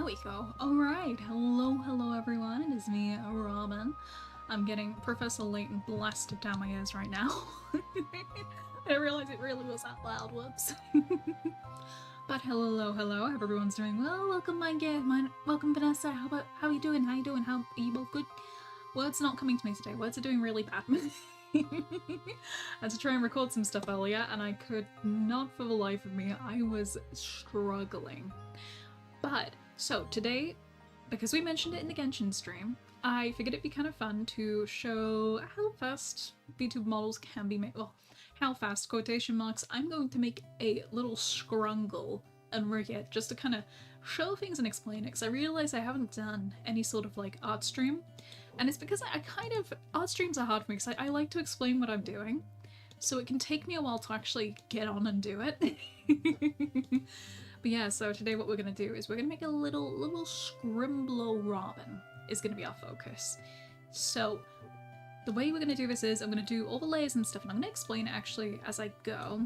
There we go. Alright, hello everyone, it is me, Robyn. I'm getting Professor Layton blasted down my ears right now. I didn't realize it really was that loud, whoops. But hello, hope everyone's doing well. Welcome welcome Vanessa, how are you doing? How are you both good? Words not coming to me today, words are doing really bad. I had to try and record some stuff earlier and I could not for the life of me, I was struggling. But, so today, because we mentioned it in the Genshin stream, I figured it'd be kind of fun to show how fast VTuber models can be made. Well, how fast, quotation marks. I'm going to make a little scrungle and rig it just to kind of show things and explain it, because I realize I haven't done any sort of like art stream. And it's because art streams are hard for me because I like to explain what I'm doing. So it can take me a while to actually get on and do it. But yeah, so today what we're going to do is we're going to make a little scrimblow Robyn is going to be our focus. So the way we're going to do this is I'm going to do all the layers and stuff, and I'm going to explain it actually as I go.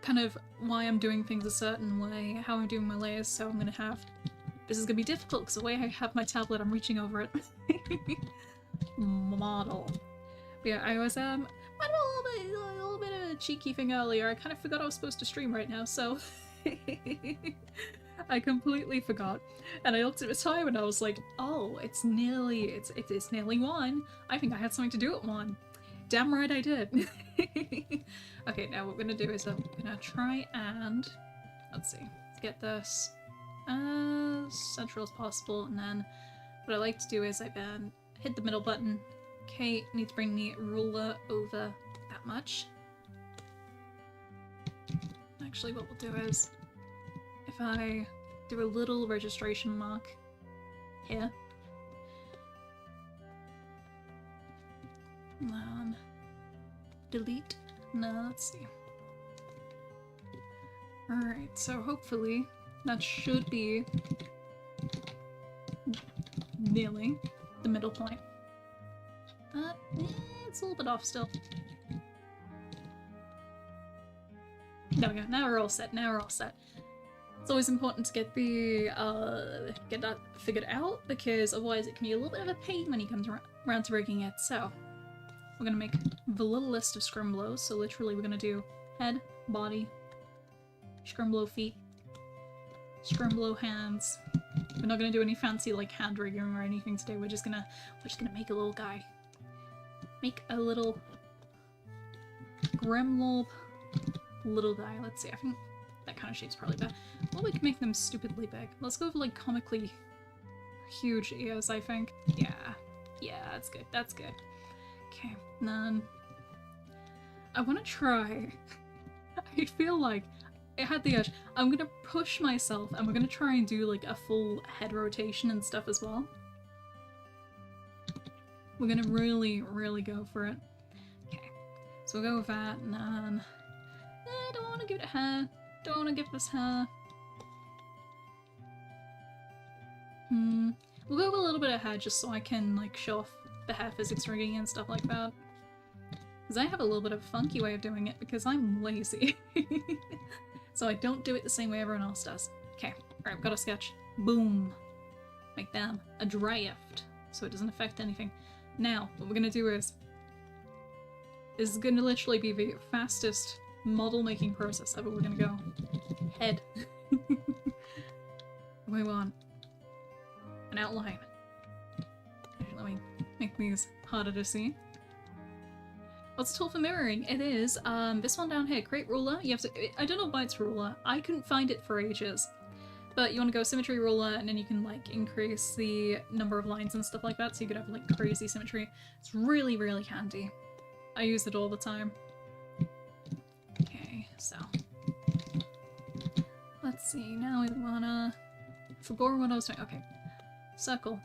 Kind of why I'm doing things a certain way, how I'm doing my layers, so I'm going to have... This is going to be difficult because the way I have my tablet, I'm reaching over it. Model. But yeah, I was, I did a little bit of a cheeky thing earlier. I kind of forgot I was supposed to stream right now, so... I completely forgot. And I looked at the time and I was like, oh, it's nearly 1. I think I had something to do at 1. Damn right I did. Okay, now what we're gonna do is I'm gonna try and, let's see, get this as central as possible, and then what I like to do is I then hit the middle button. Okay, need to bring the ruler over that much. Actually, what we'll do is, if I do a little registration mark here, then delete. No, let's see. Alright, so hopefully that should be nearly the middle point. But it's a little bit off still. There we go, now we're all set, It's always important to get get that figured out, because otherwise it can be a little bit of a pain when he comes around to rigging it. So, we're gonna make the little list of scrimblows, so literally we're gonna do head, body, scrimblow feet, scrimblow hands. We're not gonna do any fancy like hand rigging or anything today, we're just gonna make a little guy. Make a little Gremlorb little guy. Let's see, I think that kind of shape's probably better. Well, we can make them stupidly big. Let's go for like comically huge ears, I think. Yeah, that's good. Okay, then I want to try. I feel like I had the urge. I'm gonna push myself and we're gonna try and do like a full head rotation and stuff as well. We're gonna really go for it. Okay, so we'll go with that, and then I don't want to give it hair. Don't want to give this hair. We'll go with a little bit of hair just so I can like show off the hair physics rigging and stuff like that. Because I have a little bit of a funky way of doing it because I'm lazy. So I don't do it the same way everyone else does. Okay, alright, I've got a sketch. Boom. Make them a drift so it doesn't affect anything. Now, what we're gonna do is this is gonna literally be the fastest model making process ever. We're gonna go head. We want an outline. Let me make these harder to see. What's the tool for mirroring? It is this one down here. Create ruler. You have to. I don't know why it's ruler. I couldn't find it for ages. But you want to go symmetry ruler, and then you can like increase the number of lines and stuff like that, so you could have like crazy symmetry. It's really handy. I use it all the time. Okay, so let's see. Now we wanna forget what I was doing. Okay, circle.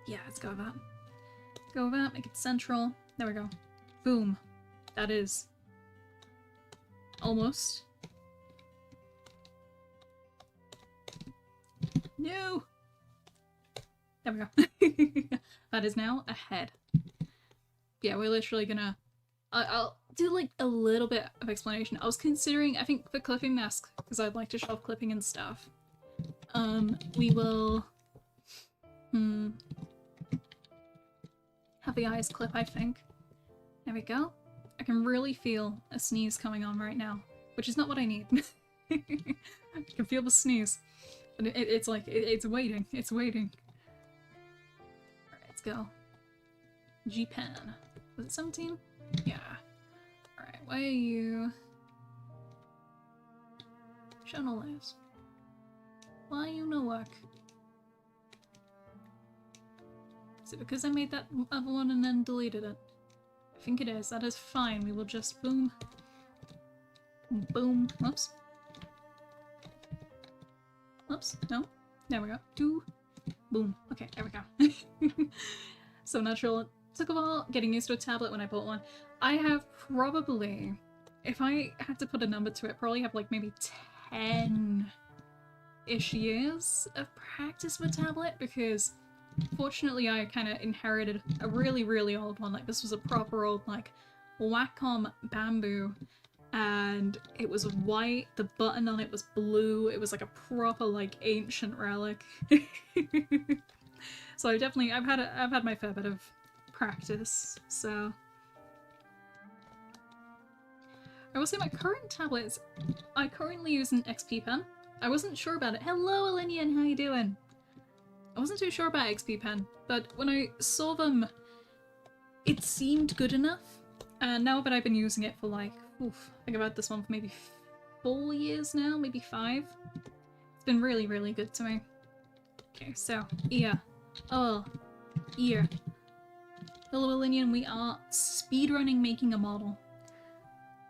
Yeah, let's go with that. Go with that. Make it central. There we go. Boom. That is almost. No. There we go. That is now a head. Yeah, we're literally gonna... do like a little bit of explanation. I was considering, I think for clipping masks, because I'd like to show off clipping and stuff, we will have the eyes clip, I think. There we go. I can really feel a sneeze coming on right now, which is not what I need. I can feel the sneeze. But it's like, it's waiting. It's waiting. Alright, let's go. G-Pen. Was it 17? Yeah. Alright, why are you... Show no lives. Why you no work? Is it because I made that other one and then deleted it? I think it is. That is fine. We will just boom. Boom. Whoops. Whoops. No. There we go. Two. Boom. Okay, there we go. So natural. It took a while getting used to a tablet when I bought one. I have probably, if I had to put a number to it, probably have like maybe 10-ish years of practice with tablet, because fortunately I kind of inherited a really, really old one. Like, this was a proper old, like, Wacom Bamboo, and it was white, the button on it was blue, it was like a proper, like, ancient relic. So I've had my fair bit of practice, so... I will say my current tablets, I currently use an XP pen. I wasn't sure about it. Hello, Alinian, how you doing? I wasn't too sure about XP pen, but when I saw them, it seemed good enough. And now that I've been using it for like, I think I've had this one for maybe 4 years now, maybe 5. It's been really, really good to me. Okay, so, ear. Oh, ear. Hello, Alinian, we are speedrunning making a model.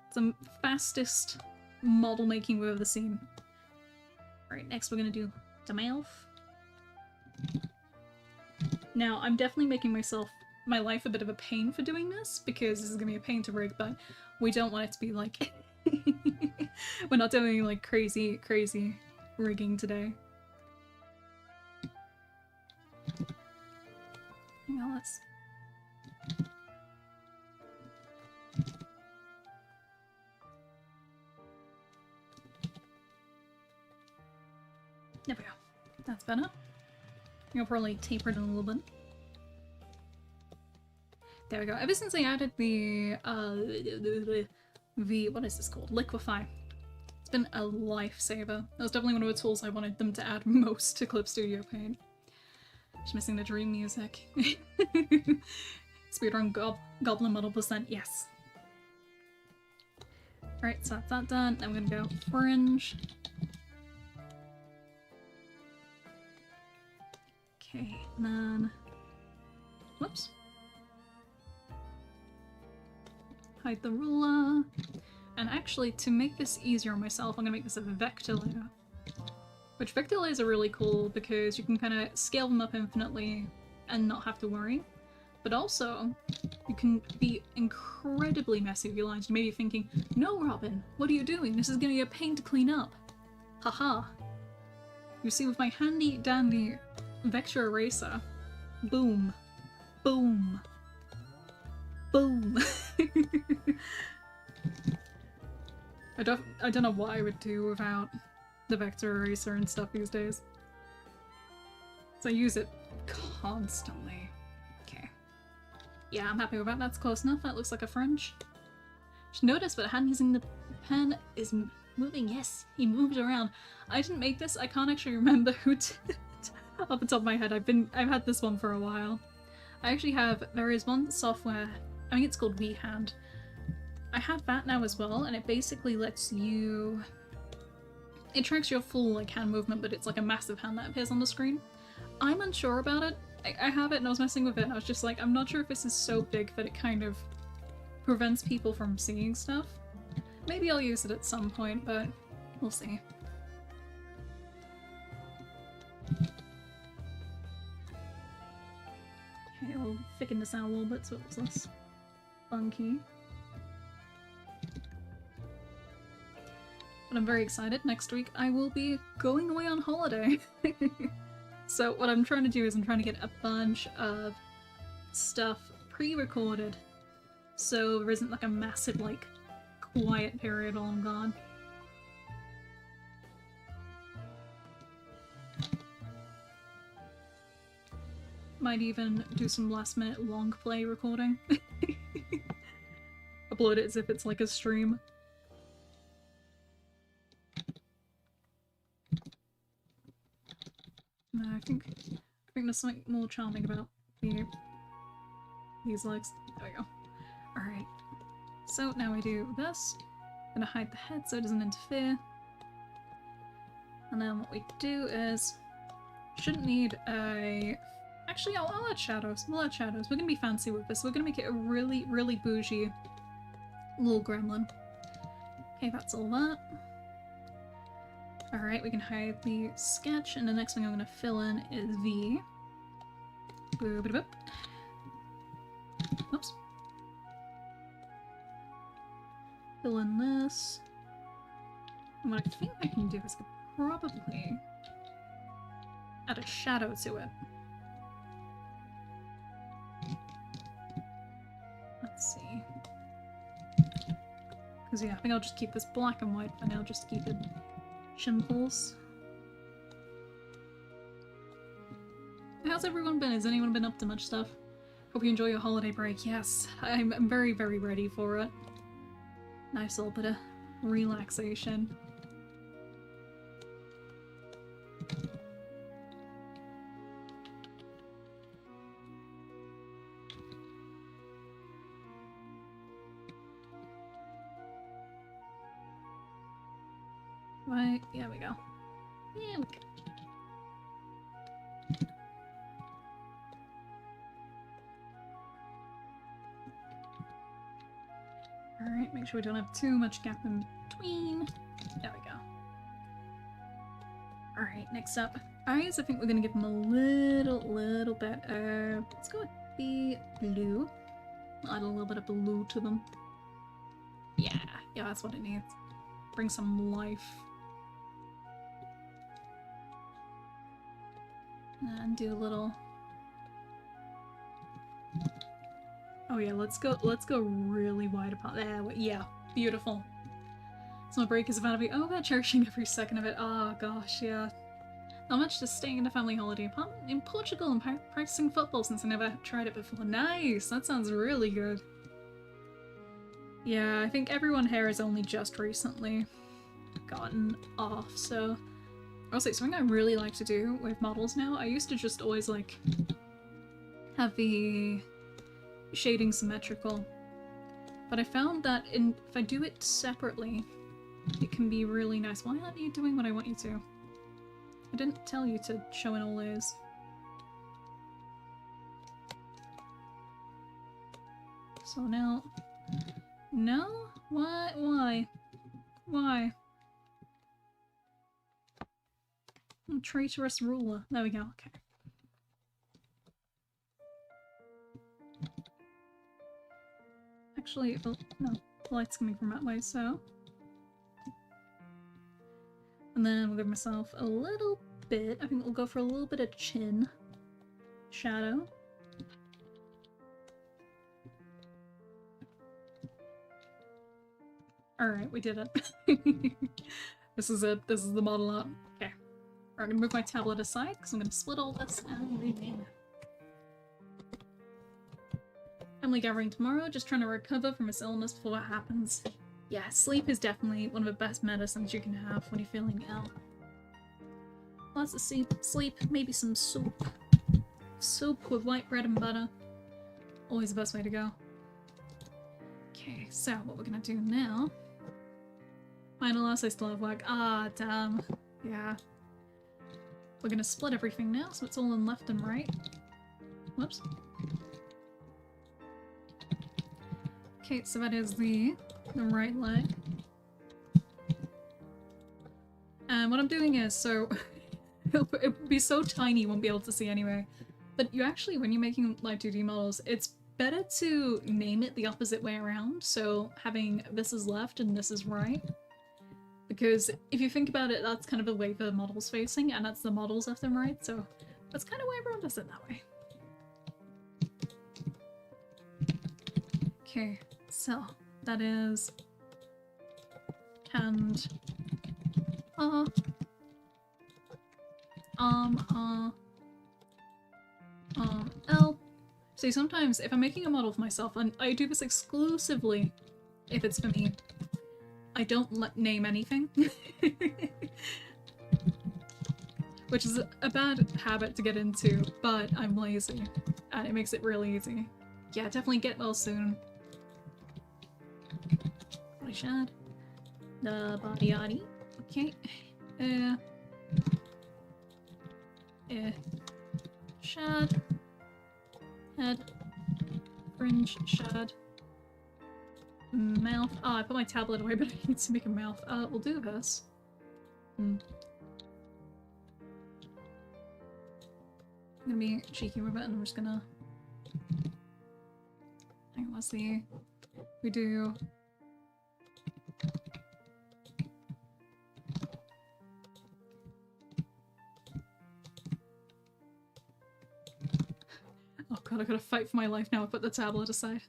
It's the fastest model making we've ever seen. Alright, next we're gonna do the mouth. Now, I'm definitely making my life a bit of a pain for doing this, because this is gonna be a pain to rig, but we don't want it to be like... We're not doing like crazy, crazy rigging today. Now let's... There we go. That's better. You'll probably taper it a little bit. There we go. Ever since I added the what is this called? Liquify. It's been a lifesaver. That was definitely one of the tools I wanted them to add most to Clip Studio Paint. Just missing the dream music. Speedrun Goblin Model %, yes. Alright, so that's that done. Now I'm gonna go fringe. Okay, and then... Whoops. Hide the ruler. And actually, to make this easier on myself, I'm gonna make this a vector layer. Which vector layers are really cool because you can kind of scale them up infinitely and not have to worry. But also, you can be incredibly messy with your lines. You may be thinking, no, Robyn, what are you doing? This is gonna be a pain to clean up. Haha. You see, with my handy dandy vector eraser, boom, boom, boom. I don't know what I would do without the vector eraser and stuff these days. So I use it constantly. Okay. Yeah, I'm happy with that. That's close enough. That looks like a fringe. Just notice, but hand using the pen is moving. Yes, he moves around. I didn't make this. I can't actually remember who did it. Off the top of my head, I've had this one for a while. There is one software, I think it's called WeHand. I have that now as well, and it basically lets you... It tracks your full like hand movement, but it's like a massive hand that appears on the screen. I'm unsure about it. I have it and I was messing with it and I was just like, I'm not sure if this is so big that it kind of prevents people from seeing stuff. Maybe I'll use it at some point, but we'll see. Okay, I'll thicken this out a little bit so it looks less funky. But I'm very excited. Next week I will be going away on holiday. So what I'm trying to do is I'm trying to get a bunch of stuff pre-recorded so there isn't like a massive like quiet period while I'm gone. Might even do some last minute long play recording. Upload it as if it's like a stream. No, I think there's something more charming about these legs. There we go. Alright. So now we do this. I'm gonna hide the head so it doesn't interfere. And then what we do is shouldn't need a actually I'll add shadows. We'll add shadows. We're gonna be fancy with this. We're gonna make it a really, really bougie little gremlin. Okay, that's all that. Alright, we can hide the sketch, and the next thing I'm gonna fill in is the... Boop-a-boop. Oops. Fill in this. And what I think I can do is probably add a shadow to it. Let's see. Because yeah, I think I'll just keep this black and white for now, just to keep it shimples. How's everyone been? Has anyone been up to much stuff? Hope you enjoy your holiday break. Yes, I'm very, very ready for it. Nice little bit of relaxation. Right, yeah, we go. Yeah, we go. Alright, make sure we don't have too much gap in between. There we go. Alright, next up. Eyes, I think we're gonna give them a little bit of... let's go with the blue. Add a little bit of blue to them. Yeah, that's what it needs. Bring some life. And do a little... oh yeah, let's go really wide apart. There, yeah, beautiful. So my break is about to be over, cherishing every second of it. Oh gosh, yeah. Not much, just staying in a family holiday apartment in Portugal and practicing football since I never tried it before. Nice! That sounds really good. Yeah, I think everyone here has only just recently gotten off, so... also, something I really like to do with models now, I used to just always, like, have the shading symmetrical. But I found that if I do it separately, it can be really nice. Why aren't you doing what I want you to? I didn't tell you to show in all layers. So now... no? Why? Traitorous ruler. There we go, okay. Actually, oh, no, the light's coming from that way, so... and then we'll give myself a little bit, I think we'll go for a little bit of chin shadow. Alright, we did it. This is it, this is the model art. Okay. I'm gonna move my tablet aside because I'm gonna split all this and rename it. Family gathering tomorrow, just trying to recover from this illness before it happens. Yeah, sleep is definitely one of the best medicines you can have when you're feeling ill. Lots of sleep, maybe some soup. Soup with white bread and butter. Always the best way to go. Okay, so what we're gonna do now... finalize, I still have work. Ah, damn. Yeah. We're gonna split everything now, so it's all in left and right. Whoops. Okay, so that is the right leg. And what I'm doing is, so... it would be so tiny you won't be able to see anyway. But you actually, when you're making live 2D models, it's better to name it the opposite way around. So having this is left and this is right. Because if you think about it, that's kind of the way the model's facing, and that's the model's left and right, so that's kind of why everyone does it that way. Okay. So that is canned L. See, sometimes if I'm making a model of myself, and I do this exclusively if it's for me, I don't name anything. Which is a bad habit to get into, but I'm lazy, and it makes it really easy. Yeah, definitely get well soon. I should. The body yaddy. Okay. Shad. Head. Fringe. Shad. Mouth. Oh, I put my tablet away, but I need to make a mouth. We'll do this. I'm gonna be cheeky with it, and I'm just gonna... Hang on, let's see. We do... Oh god, I gotta fight for my life now. I put the tablet aside.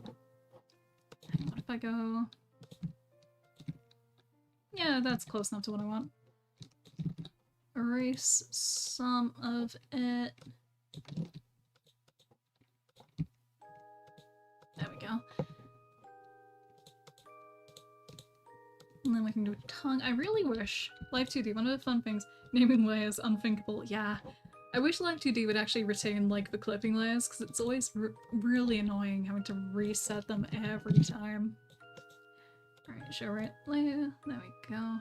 What if I go... Yeah, that's close enough to what I want. Erase some of it. There we go. And then we can do a tongue. I really wish Live 2D, one of the fun things, naming layers unthinkable. Yeah. I wish Live 2D would actually retain, like, the clipping layers, because it's always really annoying having to reset them every time. Alright, show right layer. There we go.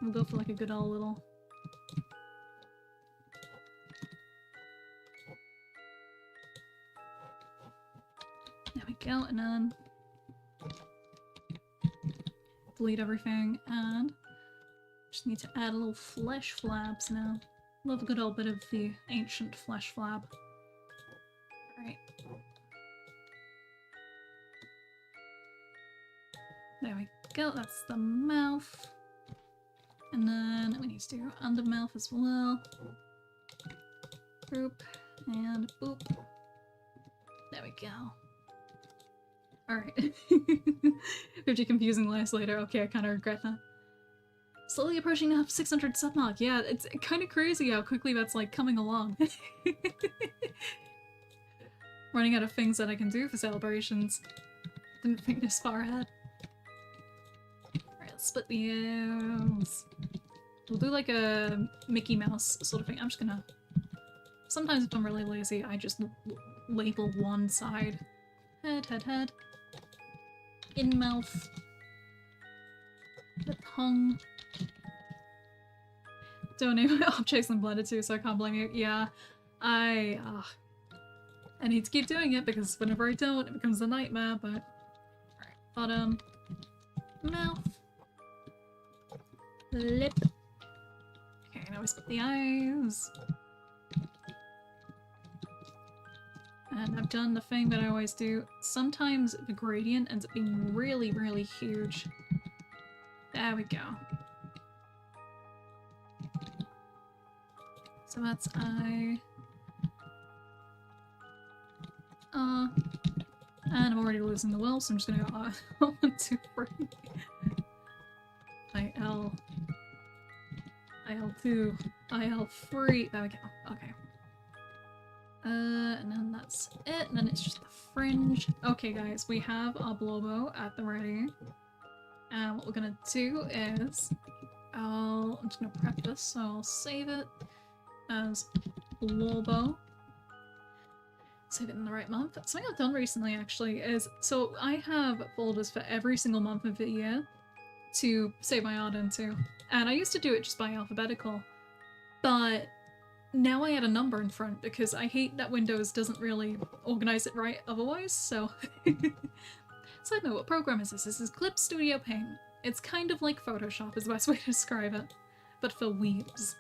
We'll go for, like, a good old little... There we go, and then... delete everything, and... just need to add a little flesh flabs now. Love a good old bit of the ancient flesh flab. Alright. There we go, that's the mouth. And then we need to do under mouth as well. Boop, and boop. There we go. Alright. 50 confusing lives later. Okay, I kind of regret that. Slowly approaching the 600 sub mark. Yeah, it's kind of crazy how quickly that's like coming along. Running out of things that I can do for celebrations. Didn't think this far ahead. Alright, let's split the ears. We'll do like a Mickey Mouse sort of thing. I'm just gonna... Sometimes if I'm really lazy, I just label one side. Head, head, head. In mouth. The tongue. Don't name objects in Blender too, so I can't blame you. Yeah, I need to keep doing it because whenever I don't, it becomes a nightmare, but... Alright, bottom. Mouth. Lip. Okay, now we split the eyes. And I've done the thing that I always do. Sometimes the gradient ends up being really, really huge. There we go. So that's eye. And I'm already losing the will, so I'm just gonna go 1, 2, 3. IL. IL2. IL3. There we go. Okay. And then that's it, and then it's just the fringe. Okay guys, we have our Blobo at the ready. And what we're gonna do is, I'm just gonna prep this, so I'll save it as Blobo. Save it in the right month. Something I've done recently actually is, so I have folders for every single month of the year to save my art into. And I used to do it just by alphabetical, but now I add a number in front because I hate that Windows doesn't really organize it right otherwise, so... Side note, what program is this? This is Clip Studio Paint. It's kind of like Photoshop is the best way to describe it, but for weebs.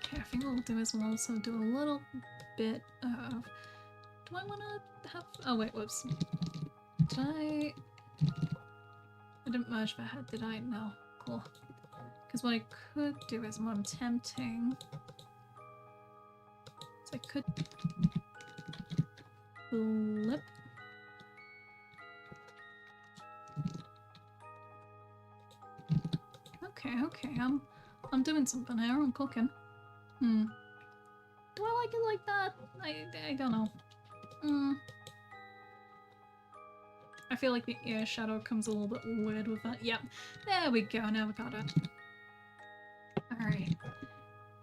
Okay, I think what we'll do is we'll also do a little bit of... Do I want to have... Oh wait, whoops. Did I didn't merge the head, did I? No. Cool. Because what I could do is, what I'm tempting... So I could Blip. Okay, I'm doing something here, I'm cooking. Do I like it like that? I don't know. I feel like the ear shadow comes a little bit weird with that. Yep, there we go, now we got it. Alright.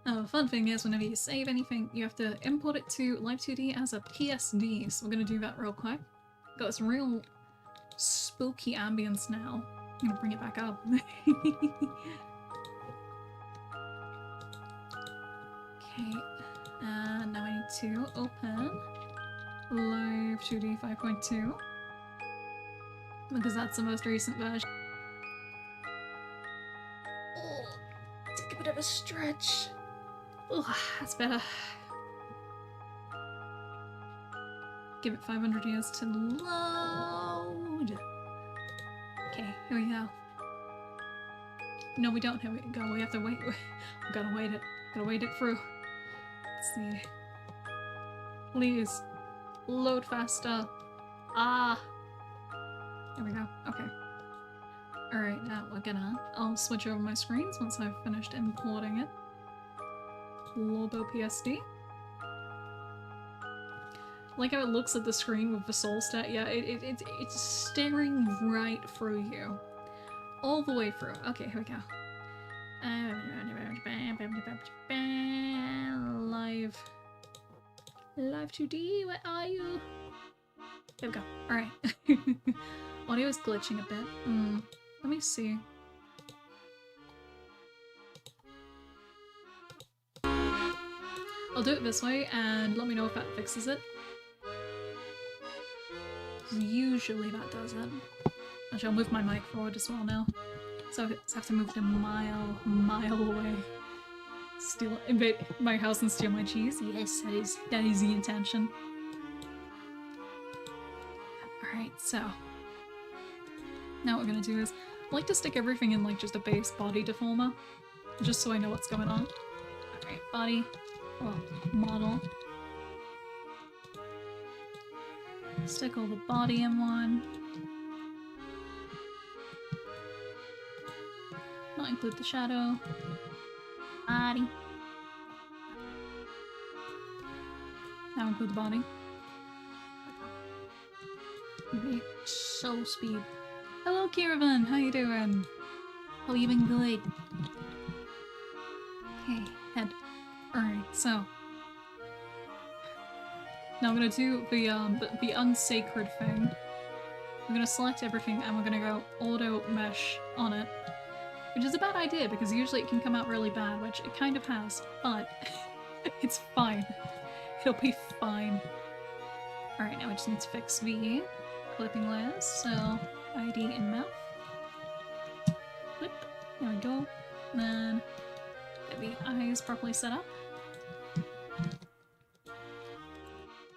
Now the fun thing is, whenever you save anything, you have to import it to Live 2D as a PSD, so we're gonna do that real quick. Got this real spooky ambience now. I'm gonna bring it back up. Okay, and now I need to open Live 2D 5.2 because that's the most recent version. Oh, take a bit of a stretch. Oh, that's better. Give it 500 years to load. Okay, here we go. No, we don't. Here we go. We have to wait. We gotta wait it. Gotta wait it through. Let's see. Please. Load faster. Ah. There we go. Okay. Alright, now I'll switch over my screens once I've finished importing it. Lobo PSD. Like how it looks at the screen with the soul stat. Yeah, it's staring right through you. All the way through. Okay, here we go. Live 2D, where are you? There we go. Alright. Audio is glitching a bit. Let me see. I'll do it this way and let me know if that fixes it. Usually that does it. Actually, I'll move my mic forward as well now. So I have to move it a mile away. Invade my house and steal my cheese? Yes, that is the intention. Alright, so now what we're gonna do is I like to stick everything in like just a base body deformer, just so I know what's going on. Alright, body, well, model. Stick all the body in one. Not include the shadow. Body. Now include the body. Okay, so speed. Hello, Kiravan. How you doing? Oh, you've been good. Okay, head. Alright, so now I'm gonna do the unsacred thing. I'm gonna select everything and we're gonna go auto mesh on it. Which is a bad idea because usually it can come out really bad, which it kind of has, but it's fine. It'll be fine. Alright, now we just need to fix the clipping layers, so ID in mouth. Clip. There we go. And then get the eyes properly set up.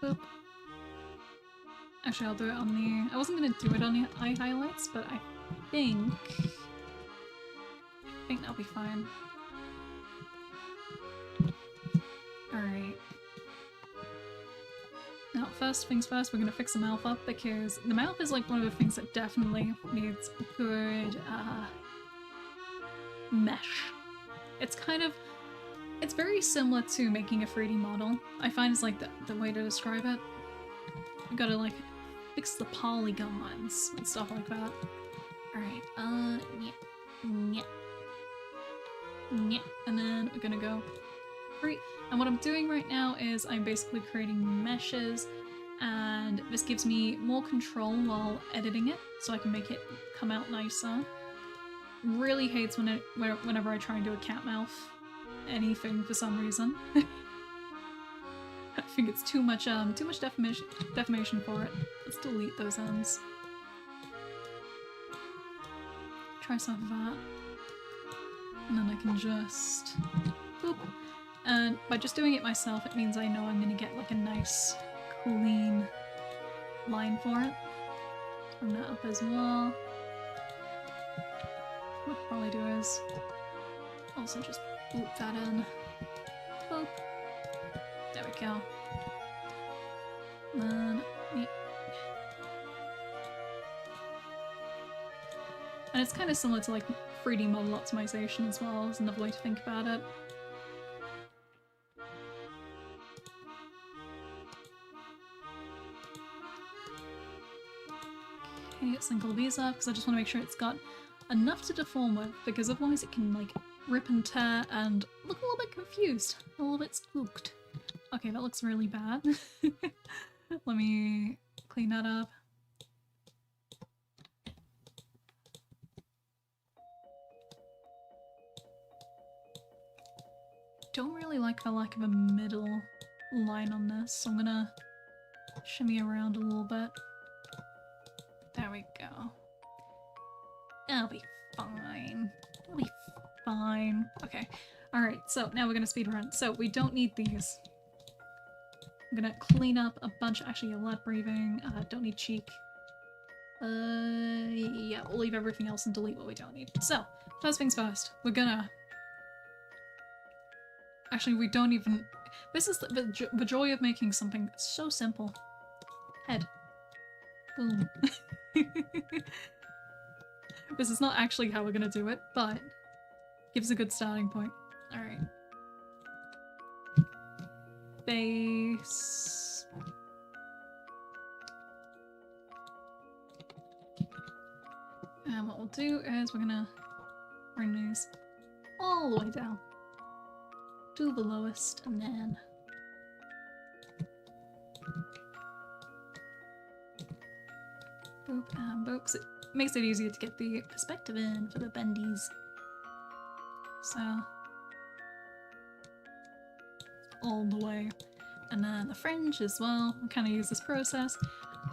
Boop. Actually, I'll do it on the... I wasn't gonna do it on the eye highlights, but I think that'll be fine. Alright. Now, first things first, we're gonna fix the mouth up because the mouth is like one of the things that definitely needs good, mesh. It's kind of... It's very similar to making a 3D model. I find it's like the way to describe it. You gotta like fix the polygons and stuff like that. Alright, yeah. And then we're gonna go free. And what I'm doing right now is I'm basically creating meshes, and this gives me more control while editing it, so I can make it come out nicer. Really hates whenever I try and do a cat mouth anything for some reason. I think it's too much defamation for it. Let's delete those ends. Try some of that. And then I can just boop. And by just doing it myself, it means I know I'm gonna get like a nice, clean line for it. Bring that up as well. What I'll probably do is also just loop that in. Boop. There we go. Then And it's kind of similar to like 3D model optimization as well, is another way to think about it. Okay, let's link all these up because I just want to make sure it's got enough to deform with, because otherwise it can like rip and tear and look a little bit confused, a little bit spooked. Okay, that looks really bad. Let me clean that up. Don't really like the lack of a middle line on this, so I'm gonna shimmy around a little bit. There we go. I'll be fine. I'll be fine. Okay. Alright, so now we're gonna speed run. So we don't need these. I'm gonna clean up a bunch. Actually, lead breathing. Don't need cheek. Yeah, we'll leave everything else and delete what we don't need. So, first things first, we're gonna... Actually, we don't even... This is the joy of making something so simple. Head. Boom. This is not actually how we're gonna do it, but gives a good starting point. Alright. Base. And what we'll do is we're gonna bring these all the way down to the lowest, and then boop and boop, 'cause it makes it easier to get the perspective in for the bendies. So all the way. And then the fringe as well. I kind of use this process.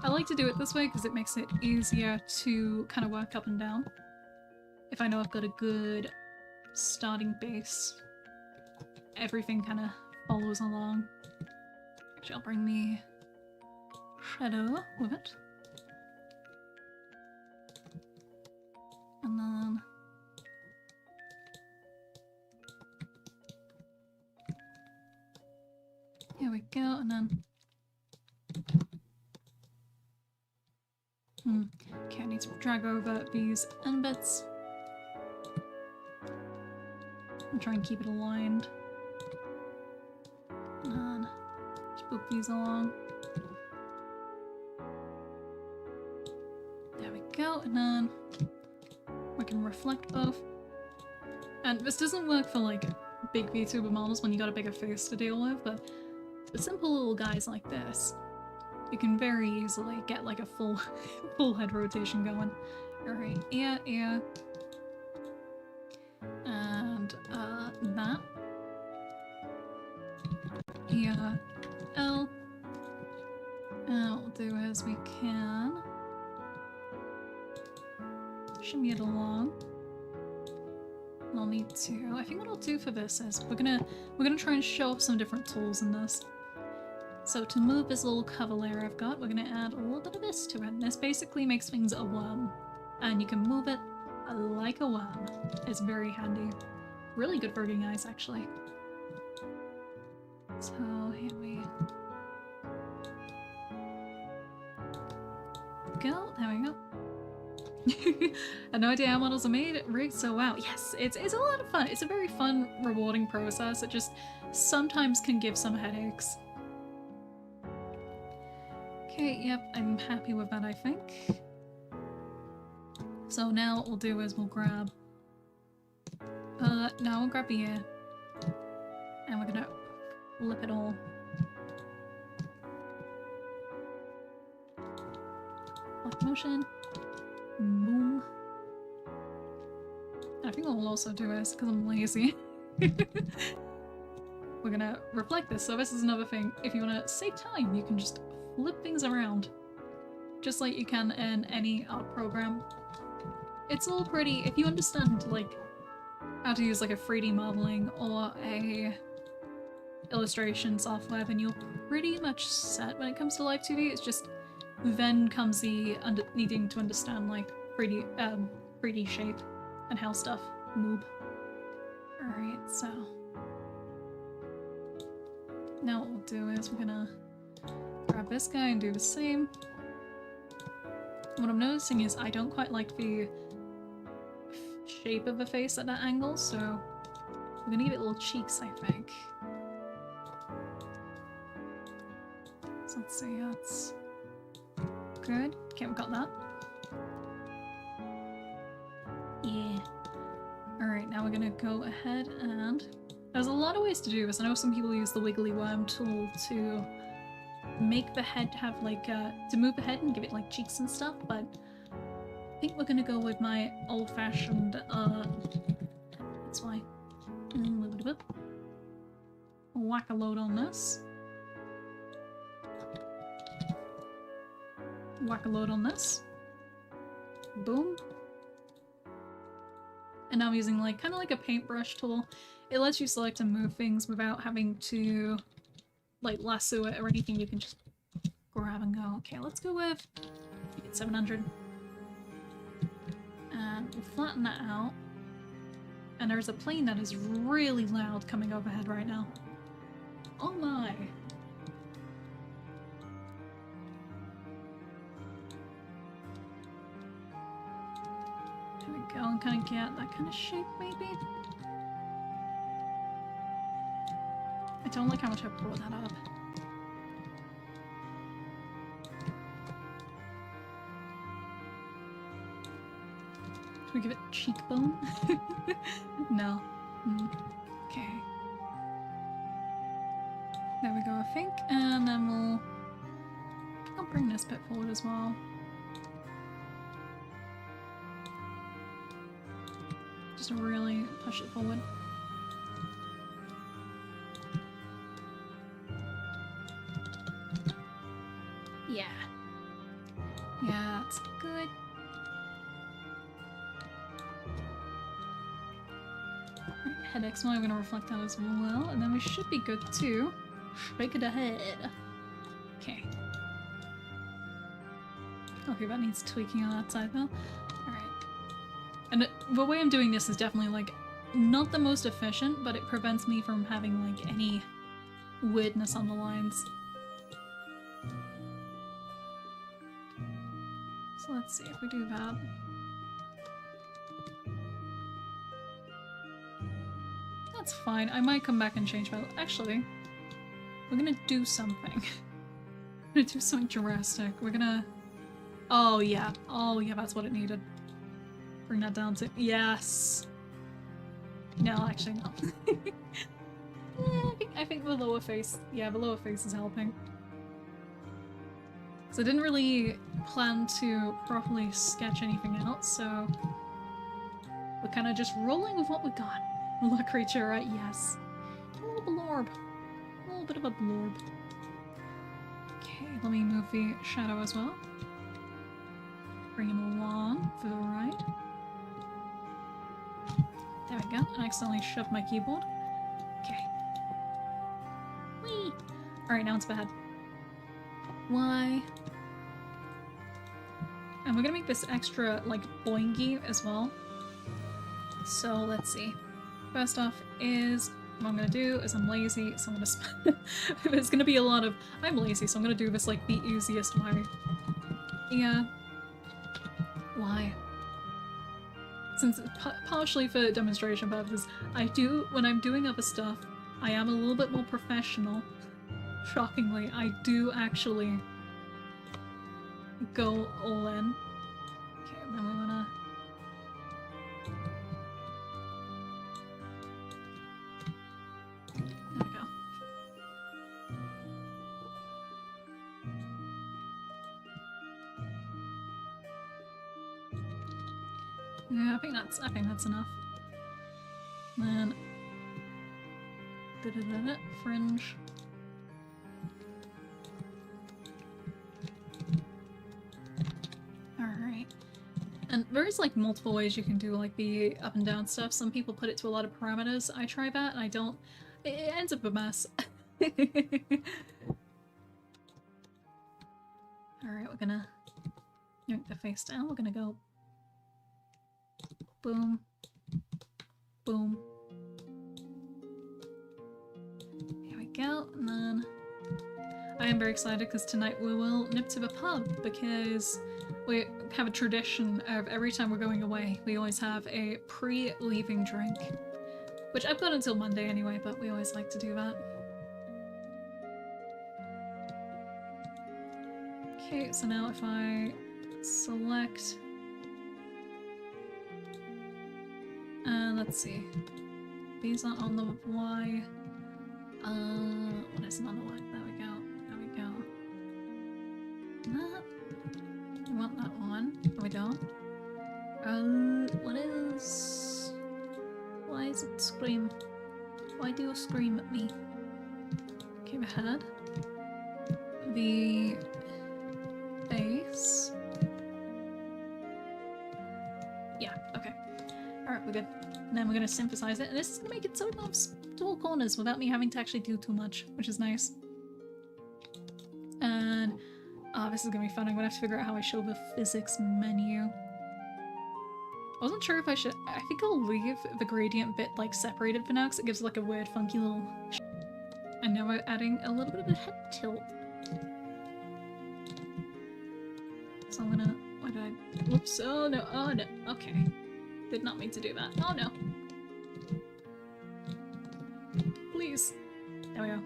I like to do it this way because it makes it easier to kind of work up and down. If I know I've got a good starting base, everything kind of follows along. Actually, I'll bring the shadow with it. And then here we go, and then okay, I need to drag over these end bits and try and keep it aligned. And then just boop these along. There we go, and then we can reflect both. And this doesn't work for like big VTuber models when you got a bigger face to deal with, but for simple little guys like this, you can very easily get like a full head rotation going. Alright, ear, and that. Ear, L. And what we'll do is we can shimmy it along. And I'll need to, I think what I'll do for this is we're gonna try and show off some different tools in this. So to move this little cover layer I've got, we're gonna add a little bit of this to it. This basically makes things a worm, and you can move it like a worm. It's very handy. Really good for getting eyes, actually. So here we go. There we go. I had no idea how models are made, rigged, so wow. Yes, it's a lot of fun. It's a very fun, rewarding process. It just sometimes can give some headaches. Okay, yep, I'm happy with that, I think. So now what we'll do is we'll grab... now we'll grab the ear. And we're gonna flip it all. Left motion. Boom. I think what we'll also do is, because I'm lazy, we're gonna reflect this. So this is another thing. If you want to save time, you can just flip things around. Just like you can in any art program. It's all pretty, if you understand like how to use like a 3D modeling or a illustration software, then you're pretty much set when it comes to live 2D. It's just then comes the needing to understand like 3D shape and how stuff move. Alright, so now what we'll do is we're gonna grab this guy and do the same. What I'm noticing is I don't quite like the shape of a face at that angle, so we're gonna give it little cheeks, I think. So let's see, that's good. Okay, we've got that. Yeah. Alright, now we're gonna go ahead and... There's a lot of ways to do this. I know some people use the wiggly worm tool to make the head have like, to move the head and give it like cheeks and stuff, but I think we're gonna go with my old-fashioned, that's why. Whack a load on this. Whack a load on this. Boom. And now I'm using like kind of like a paintbrush tool. It lets you select and move things without having to like lasso it or anything. You can just grab and go. Okay, let's go with 700. And we'll flatten that out. And there's a plane that is really loud coming overhead right now. Oh my. There we go, and kind of get that kind of shape maybe. I don't like how much I brought that up. Should we give it cheekbone? No. Okay. There we go, I think. And then I'll bring this bit forward as well. Just really push it forward. Yeah. Yeah, that's good. Right, head XY, I'm gonna reflect that as well, and then we should be good too. Shake it ahead. Okay. Okay, that needs tweaking on that side though. Alright. And the way I'm doing this is definitely like not the most efficient, but it prevents me from having like any weirdness on the lines. So let's see if we do that. That's fine. I might come back and change my... Actually, we're gonna do something. We're gonna do something drastic. We're gonna... Oh yeah. Oh yeah, that's what it needed. Bring that down to... Yes! No, actually no. I think the lower face... Yeah, the lower face is helping. So I didn't really plan to properly sketch anything else, so... We're kind of just rolling with what we got. Little creature, right? Yes. A little blorb. A little bit of a blorb. Okay, let me move the shadow as well. Bring him along for the ride. There we go. I accidentally shoved my keyboard. Okay. Whee! Alright, now it's bad. Why? And we're gonna make this extra, like, boingy as well. So, let's see. First off is, what I'm gonna do is I'm lazy, so I'm gonna spend... There's gonna be a lot of, I'm lazy, so I'm gonna do this, like, the easiest way. Yeah. Why? Since partially for demonstration purposes, when I'm doing other stuff, I am a little bit more professional. Shockingly, I do actually go all in. Okay, then we wanna... There we go. Yeah, I think that's enough. And then fringe. Alright. And there's like multiple ways you can do like the up and down stuff. Some people put it to a lot of parameters. I try that and I don't. It ends up a mess. Alright, we're gonna yank the face down. We're gonna go boom, boom. Here we go, and then I am very excited because tonight we will nip to the pub because we're have a tradition of every time we're going away, we always have a pre-leaving drink. Which I've got until Monday anyway, but we always like to do that. Okay, so now if I select... let's see. These aren't on the Y. What is it on the Y? There we go. There we go. That. We want that one. No, we don't. What is... Why is it scream? Why do you scream at me? Okay, the head. The... face. Yeah, okay. Alright, we're good. And then we're gonna synthesize it, and this is gonna make it so it moves to all corners without me having to actually do too much, which is nice. And this is gonna be fun. I'm gonna have to figure out how I show the physics menu. I wasn't sure if I should. I think I'll leave the gradient bit like separated for now because it gives like a weird, funky little. And now we're adding a little bit of a head tilt. So I'm gonna. Why did I? Whoops! Oh no! Oh no! Okay. Did not mean to do that. Oh no. Please. There we go.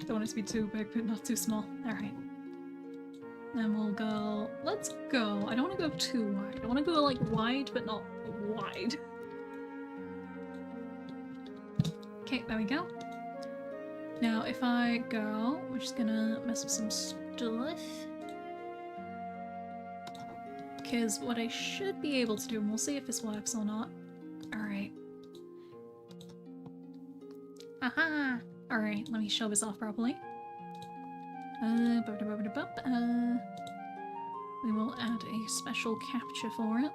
Don't want it to be too big, but not too small. Alright. Then we'll go... Let's go. I don't want to go too wide. I want to go like wide, but not wide. Okay, there we go. Now if I go... We're just gonna mess with some stuff. Because what I should be able to do, and we'll see if this works or not. Alright. Aha! Alright, let me show this off properly. We will add a special capture for it.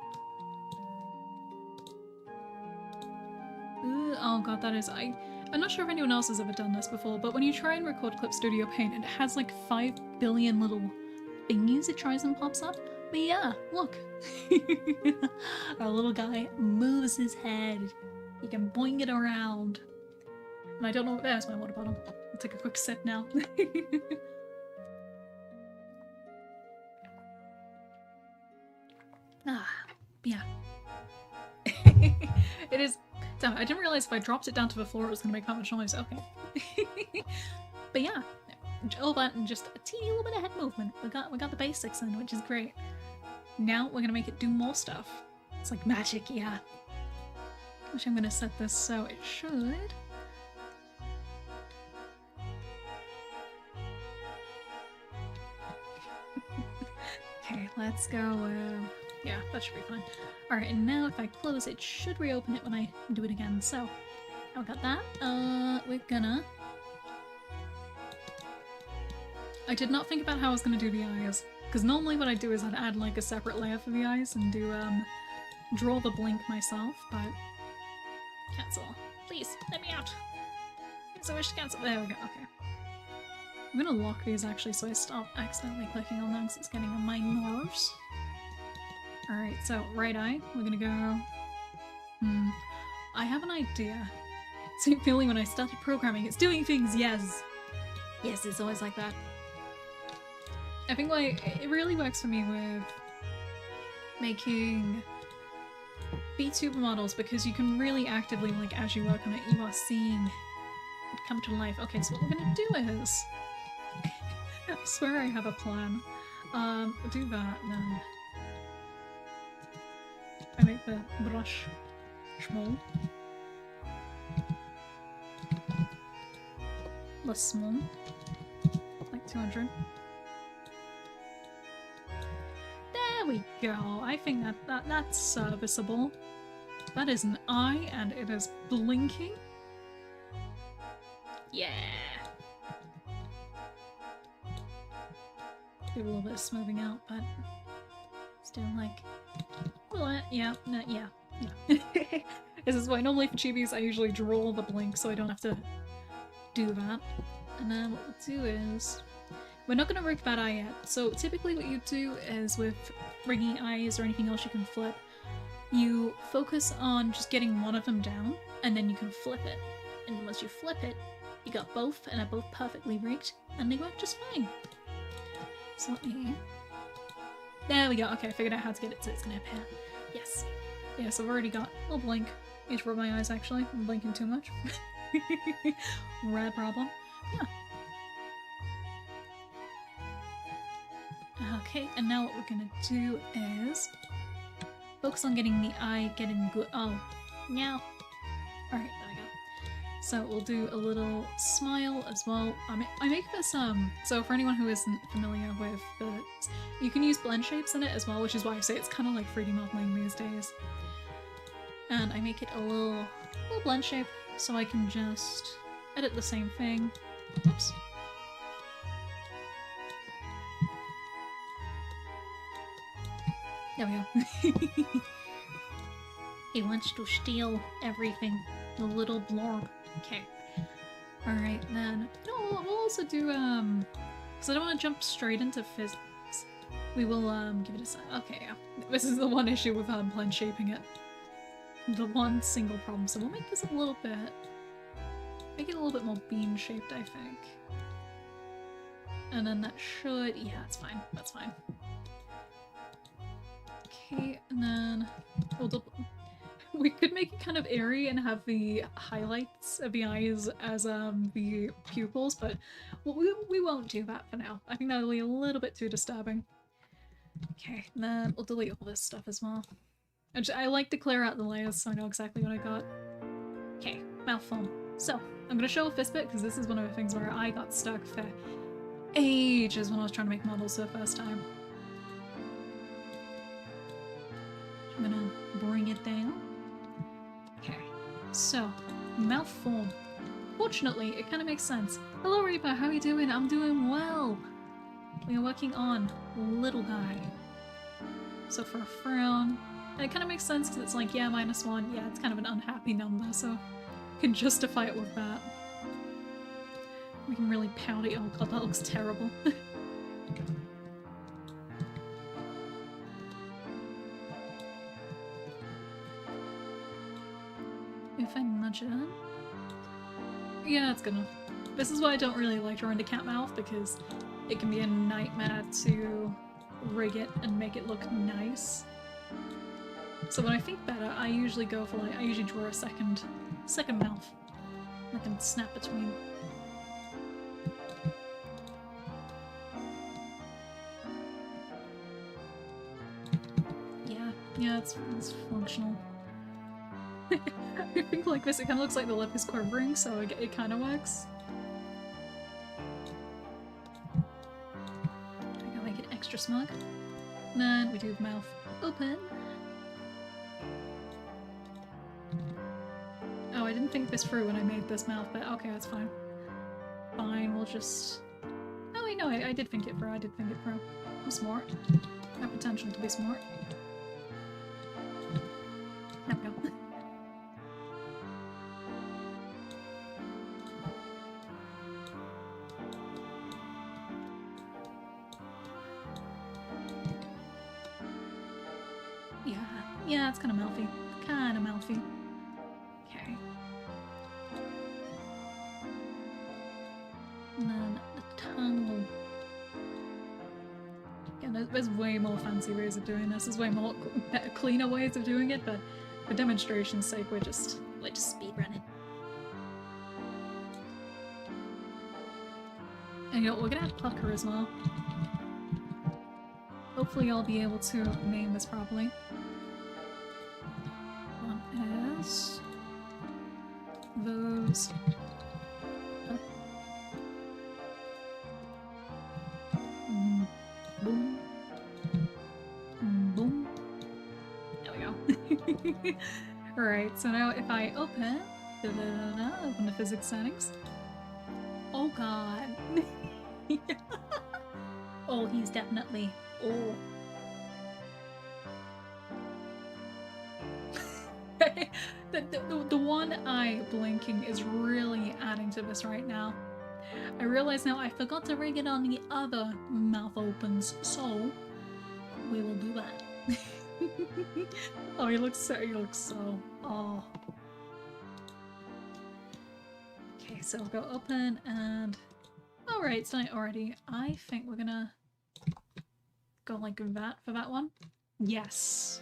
Oh god, that is... I'm not sure if anyone else has ever done this before, but when you try and record Clip Studio Paint, it has like 5 billion little thingies it tries and pops up. But yeah, look. Our little guy moves his head. You can boing it around. And I don't know what... There's my water bottle. I'll take a quick sip now. Yeah. It is... Damn, I didn't realize if I dropped it down to the floor it was going to make that much noise. Okay. But yeah. All that and just a teeny little bit of head movement. We got the basics in, which is great. Now we're gonna make it do more stuff. It's like magic, yeah. Which I'm gonna set this so it should. Okay, let's go. Yeah, that should be fine. Alright, and now if I close it, should reopen it when I do it again. So, now we got that. We're gonna... I did not think about how I was gonna do the eyes. Because normally what I do is I'd add like a separate layer for the eyes and do, draw the blink myself, but... Cancel. Please, let me out! So I wish to cancel. There we go, okay. I'm gonna lock these actually so I stop accidentally clicking on them because it's getting on my nerves. Alright, so right eye, we're gonna go... I have an idea. Same feeling when I started programming, it's doing things, yes! Yes, it's always like that. I think like it really works for me with making VTuber models because you can really actively, like, as you work on it, you are seeing it come to life. Okay, so what we're gonna do is... I swear I have a plan. We'll do that, and then... I make the brush small. Less small. Like 200. There we go. I think that's serviceable. That is an eye, and it is blinking. Yeah. Do a little bit of smoothing out, but still like, well, yeah. This is why normally for chibis I usually draw the blink so I don't have to do that. And then what we'll do is, we're not going to rig that eye yet. So typically what you do is with rigging eyes or anything else you can flip, you focus on just getting one of them down, and then you can flip it. And once you flip it, you got both, and they're both perfectly rigged, and they work just fine. So let me There we go. Okay, I figured out how to get it so it's gonna appear. Yes. Yeah, so I've already got a blink. Need to rub my eyes actually. I'm blinking too much. Rare problem. Yeah. Okay, and now what we're gonna do is focus on getting the eye getting good. Oh, now. Alright, there we go. So we'll do a little smile as well. I make this, so for anyone who isn't familiar with you can use blend shapes in it as well, which is why I say it's kind of like 3D modeling these days. And I make it a little blend shape so I can just edit the same thing. Oops. There we go. He wants to steal everything. The little blorb. Okay. Alright then. No, we'll also do, because I don't want to jump straight into physics. We will, give it a sec. Okay, yeah. This is the one issue with blend shaping it. The one single problem. So we'll make this a little bit, make it a little bit more bean-shaped, I think. And then that should, yeah, it's fine. That's fine. Okay, and then we'll double. We could make it kind of airy and have the highlights of the eyes as the pupils, but we won't do that for now. I think that'll be a little bit too disturbing. Okay, and then we'll delete all this stuff as well. I like to clear out the layers so I know exactly what I got. Okay, mouth form. So, I'm gonna show a fist bit because this is one of the things where I got stuck for ages when I was trying to make models for the first time. I'm gonna bring it down. Okay, so, mouth form. Fortunately, it kind of makes sense. Hello Reaper, how are you doing? I'm doing well! We are working on little guy. So for a frown, and it kind of makes sense because it's like, yeah, -1, yeah, it's kind of an unhappy number, so we can justify it with that. We can really pound it. Oh god, that looks terrible. If I nudge it in? Yeah, it's good enough. This is why I don't really like drawing the cat mouth, because it can be a nightmare to rig it and make it look nice. So when I think better, I usually go for like, I usually draw a second mouth. I can snap between. Yeah, it's functional. I think like this, it kind of looks like the lip is quivering, so it kind of works. I gotta make it extra smug. And then we do mouth open. Oh, I didn't think this through when I made this mouth, but okay, that's fine. Fine, we'll just... Oh wait, no, I did think it through, I'm smart. I have potential to be smart. There we go. Yeah, it's kind of mouthy. Okay. And then the tongue will... Again, there's way more fancy ways of doing this. There's way more cleaner ways of doing it, but for demonstration's sake, we're just speedrunning. And you know, we're gonna add pucker as well. Hopefully I'll be able to name this properly. One is... those... Boom. Boom. There we go. Alright, so now if I open... open the physics settings. Oh god. Oh, he's definitely... Oh. the one eye blinking is really adding to this right now. I realize now I forgot to rig it on the other mouth opens, so we will do that. Oh, he looks so, oh. Okay, so we'll go open and... Alright, so already, I think we're gonna go like that for that one. Yes.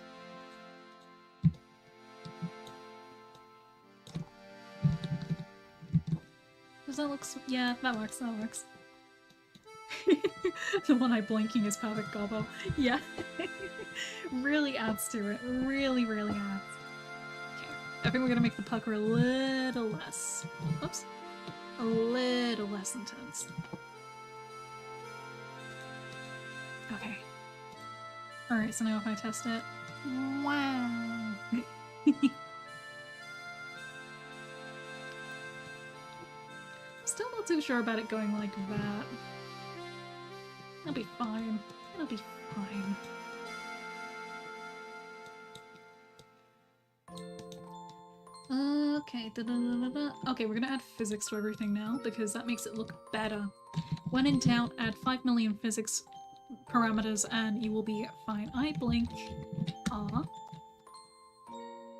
Does that look... yeah, that works, that works. The one eye blinking is perfect gobbo. Yeah. Really adds to it. Really, really adds. Okay. I think we're gonna make the pucker a little less. Oops. A little less intense. Okay. Alright, so now if I test it... wow! Still not too sure about it going like that. It'll be fine. It'll be fine. Okay, okay, we're gonna add physics to everything now, because that makes it look better. When in doubt, add 5 million physics parameters and you will be fine. I blink. Ah.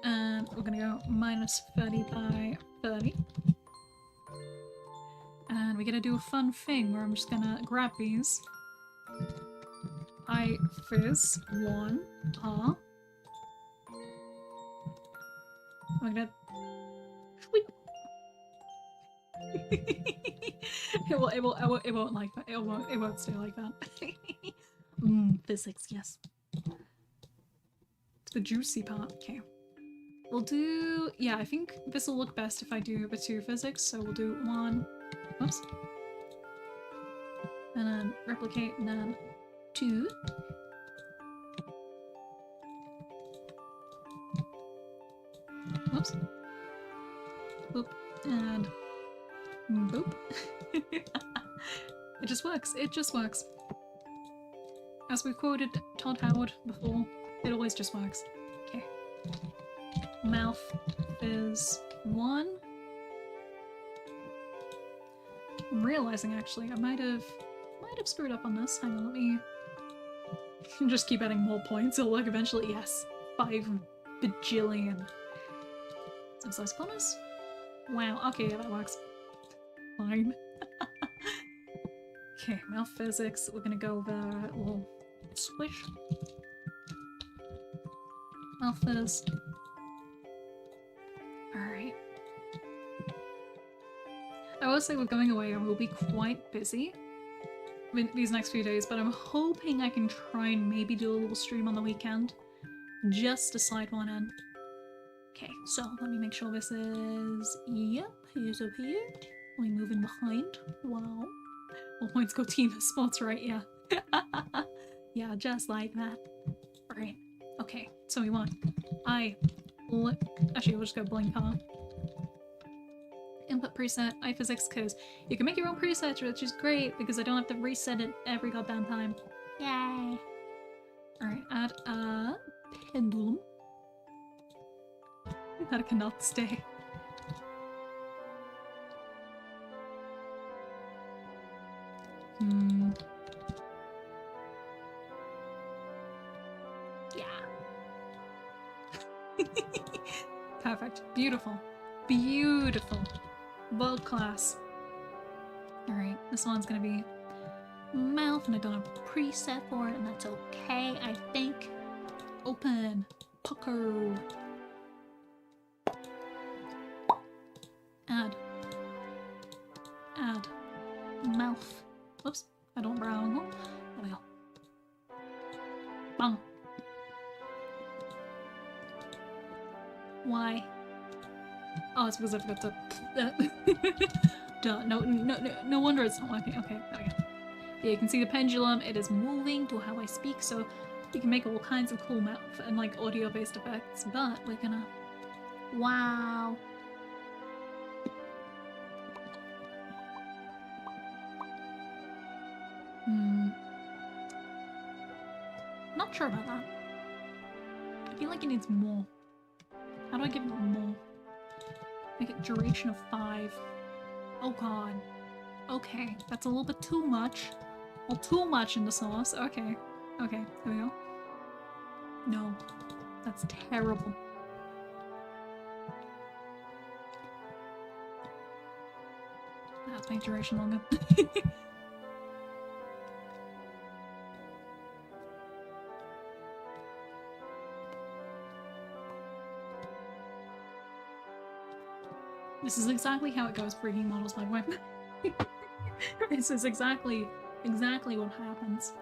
And we're gonna go minus 30 by 30. And we're gonna do a fun thing where I'm just gonna grab these. I fizz 1. Ah. We're gonna... it won't like that. It won't stay like that. Physics, yes. It's the juicy part. Okay. We'll do... yeah, I think this will look best if I do the 2 physics, so we'll do 1... whoops. And then replicate, and then 2. Whoops. Boop. And... boop. It just works. It just works. As we've quoted Todd Howard before, it always just works. Okay. Mouth is 1. I'm realizing actually I might have screwed up on this. Hang on, let me just keep adding more points. It'll work eventually. Yes. 5 bajillion. Some size corners? Wow, okay, yeah, that works. Fine. Okay, mouth physics. We're gonna go the little swish. Mouth fizz. Alright. I will say we're going away and we'll be quite busy these next few days, but I'm hoping I can try and maybe do a little stream on the weekend. Just to slide one in. Okay, so let me make sure this is... yep, here's up here. Let me move in behind. Wow. All points go team sports, right? Yeah. Yeah, just like that. Right. Okay, so we want... actually, we'll just go blink, huh? Input preset, iPhysics, because you can make your own preset, which is great, because I don't have to reset it every goddamn time. Yay! Alright, add a pendulum. That cannot stay. Yeah. Perfect. Beautiful. Beautiful. World class. Alright, this one's gonna be mouth, and I don't have a preset for it, and that's okay, I think. Open. Pucker. Add. Add. Mouth. Whoops. I don't brown. There we go. Bang. Why? Oh, it's because I forgot to... Duh. No wonder it's not working. Okay, there we go. Yeah, you can see the pendulum. It is moving to how I speak, so we can make all kinds of cool mouth and like audio-based effects, but we're gonna... wow. Not sure about that. I feel like it needs more. How do I give it more? Make it duration of 5. Oh god. Okay, that's a little bit too much. Well, too much in the sauce. Okay. Okay, there we go. No. That's terrible. Let's make duration longer. This is exactly how it goes breaking models, by the way. This is exactly what happens.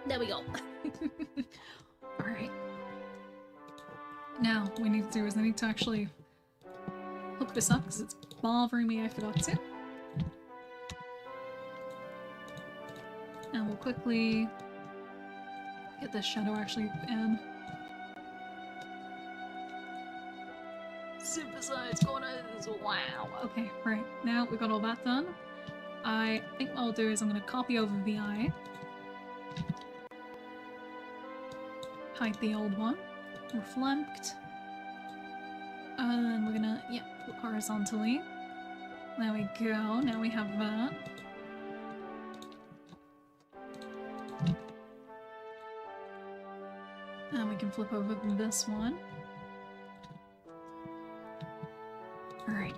There we go. Alright. Now, what we need to do is I need to actually hook this up because it's bothering me, I forgot to. And we'll quickly get this shadow actually in. Supersize corners! Wow! Okay, right. Now we've got all that done. I think what I'll do is I'm going to copy over the eye. Hide the old one. Reflect. And we're gonna, look horizontally. There we go. Now we have that. And we can flip over this one. Alright.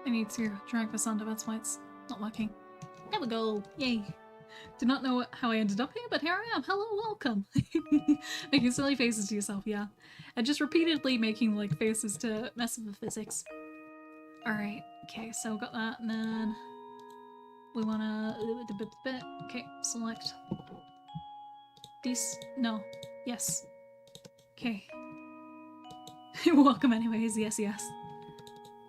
I need to drag this under, that's why it's not working. There we go! Yay! Do not know how I ended up here, but here I am! Hello, welcome! Making silly faces to yourself, yeah. And just repeatedly making, like, faces to mess with the physics. Alright, okay, so got that, and then... we wanna... okay, select... these... no. Yes. Okay. Welcome anyways, yes, yes.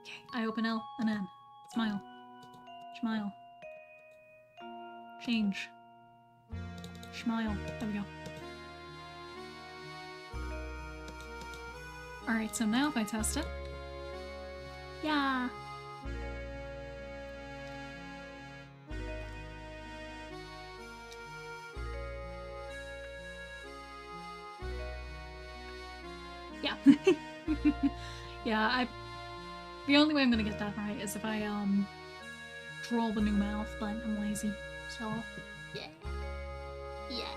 Okay, I open L, and then... smile. Smile. Change. Smile. There we go. Alright, so now if I test it... yeah! Yeah. Yeah, the only way I'm gonna get that right is if I, draw the new mouth, but I'm lazy. So, yeah. Yeah.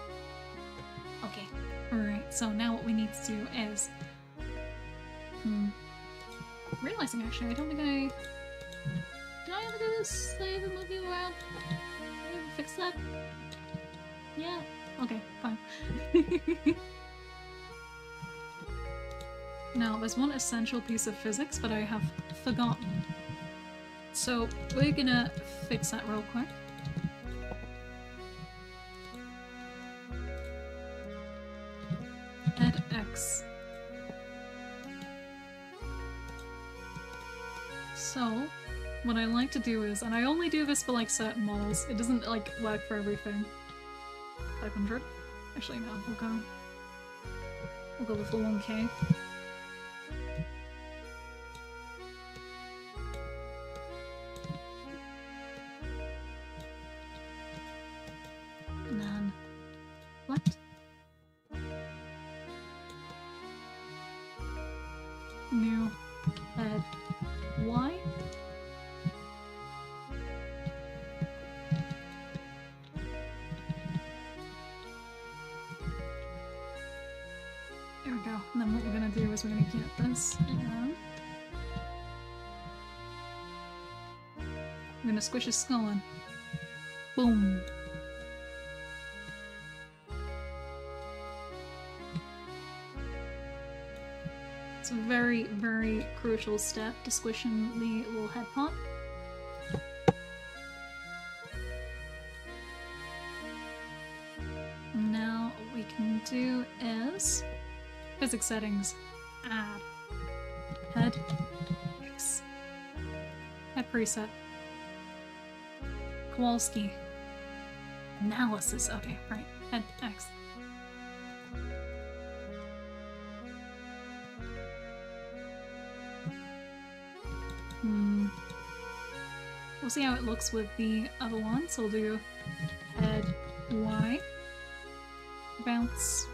Okay. Alright, so now what we need to do is... realizing actually, I don't think I... did I ever do this? Did I ever move you around? Did I ever fix that? Yeah. Okay, fine. Now, there's one essential piece of physics that I have forgotten. So, we're gonna fix that real quick. Head X. So, what I like to do is, and I only do this for like certain models, it doesn't like work for everything. 500? Actually no, we'll go with the 1K. And then left. New head Y. There we go. And then what we're gonna do is we're gonna get this and we're gonna squish his skull in. Boom. It's a very, very crucial step to squishing the little head part. And now what we can do is physics settings, add head X, head preset, Kowalski, analysis, okay, right, head X. We'll see how it looks with the other one, so we'll do head Y, bounce,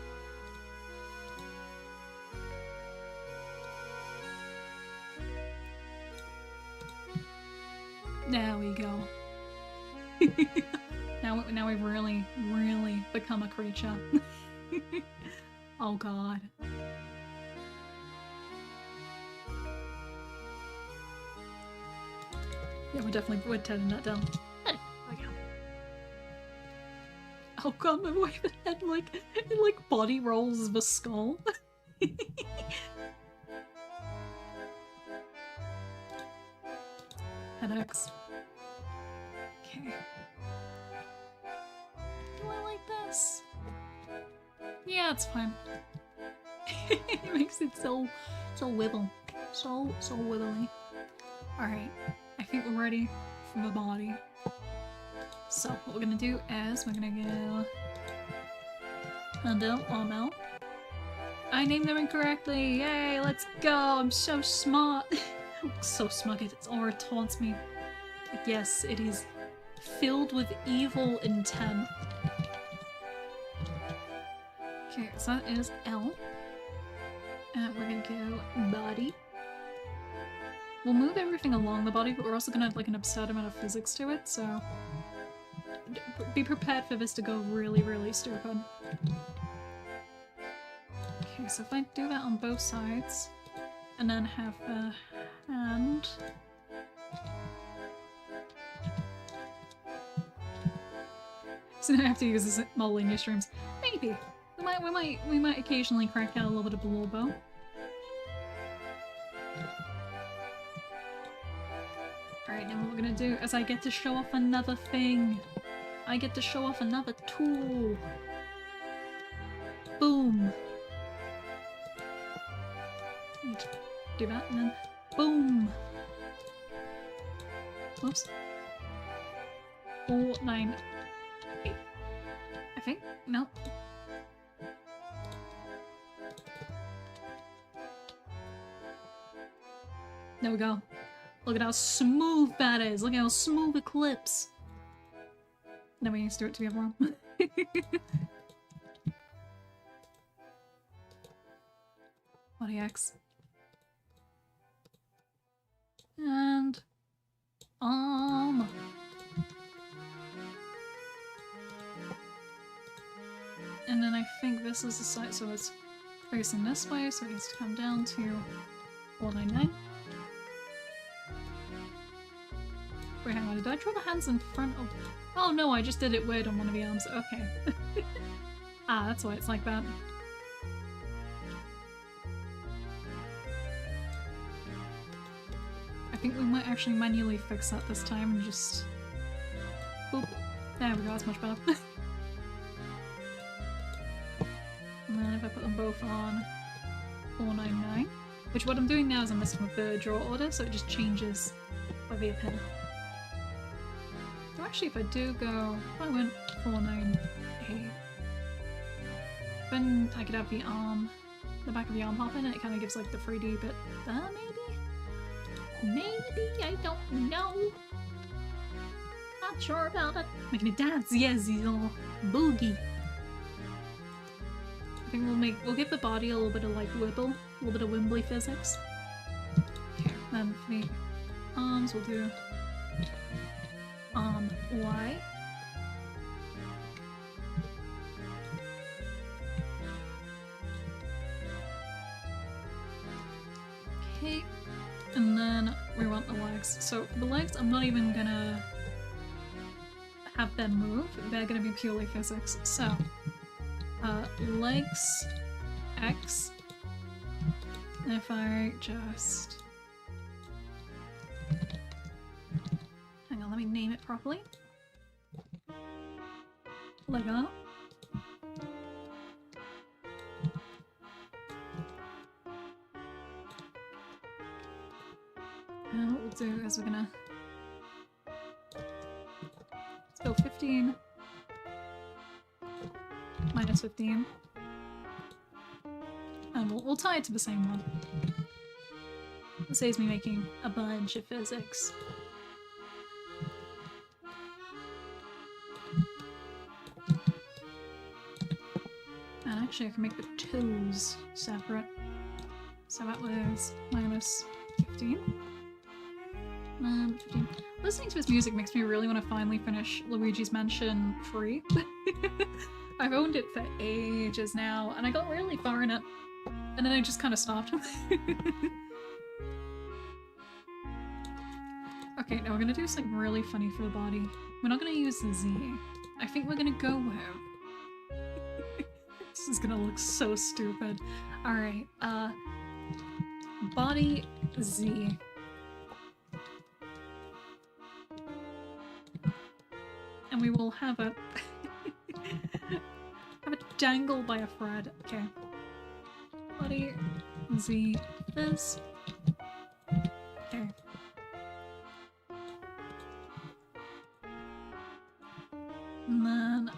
there we go. Now we've really, really become a creature. Oh god. Yeah, we're turning that down. There we go. Oh god, my way the head it like body rolls the skull. Headaches. Okay. Do I like this? Yeah, it's fine. It makes it so wibble. So wibbly. Alright, I think we're ready for the body. So, what we're gonna do is we're gonna go Handel, Armel. I named them incorrectly! Yay, let's go! I'm so smart! I'm so smug, its aura taunts me. Like, yes, it is filled with evil intent. Okay, so that is L. And we're gonna go body. We'll move everything along the body, but we're also gonna have like an absurd amount of physics to it, so be prepared for this to go really, really stupid. Okay, so if I do that on both sides, and then have the hand. So now I have to use this modeling new streams. Maybe. We might occasionally crack out a little bit of Blorbo. Alright, now what we're gonna do is I get to show off another thing. I get to show off another tool. Boom. Do that and then boom. Whoops. 4, 9, 8. I think? No. There we go. Look at how smooth that is. Look at how smooth it clips. Then we need to do it to the other one. Body X. And and then I think this is the side, so it's facing this way, so it needs to come down to 499. Wait, hang on, did I draw the hands in front of— oh no, I just did it weird on one of the arms, okay. Ah, that's why it's like that. I think we might actually manually fix that this time and just— boop. There we go, that's much better. And then if I put them both on 499, which what I'm doing now is I'm messing with the draw order, so it just changes by the appear. So actually if I do go— I went 498, then I could have the arm, the back of the arm pop in and it kind of gives like the 3D bit there, maybe? Maybe? I don't know. Not sure about it. Making it dance, yes, he's all boogie. I think we'll give the body a little bit of like wibble, a little bit of wimbly physics. Okay, then for the arms we'll do Y. Okay, and then we want the legs. So for the legs, I'm not even gonna have them move, they're gonna be purely physics. So, legs, X, and if I just— hang on, let me name it properly. Lego. And what we'll do is we're gonna— let's go 15 minus 15. And we'll tie it to the same one. It saves me making a bunch of physics. And actually I can make the toes separate. So that was minus 15. 15. Listening to his music makes me really want to finally finish Luigi's Mansion 3. I've owned it for ages now, and I got really far in it, and then I just kind of stopped. Okay, now we're gonna do something really funny for the body. We're not gonna use the Z. I think we're gonna go with This is gonna look so stupid. Alright, body Z. And we will have it have it dangle by a thread. Okay. Body Z this. Okay. And then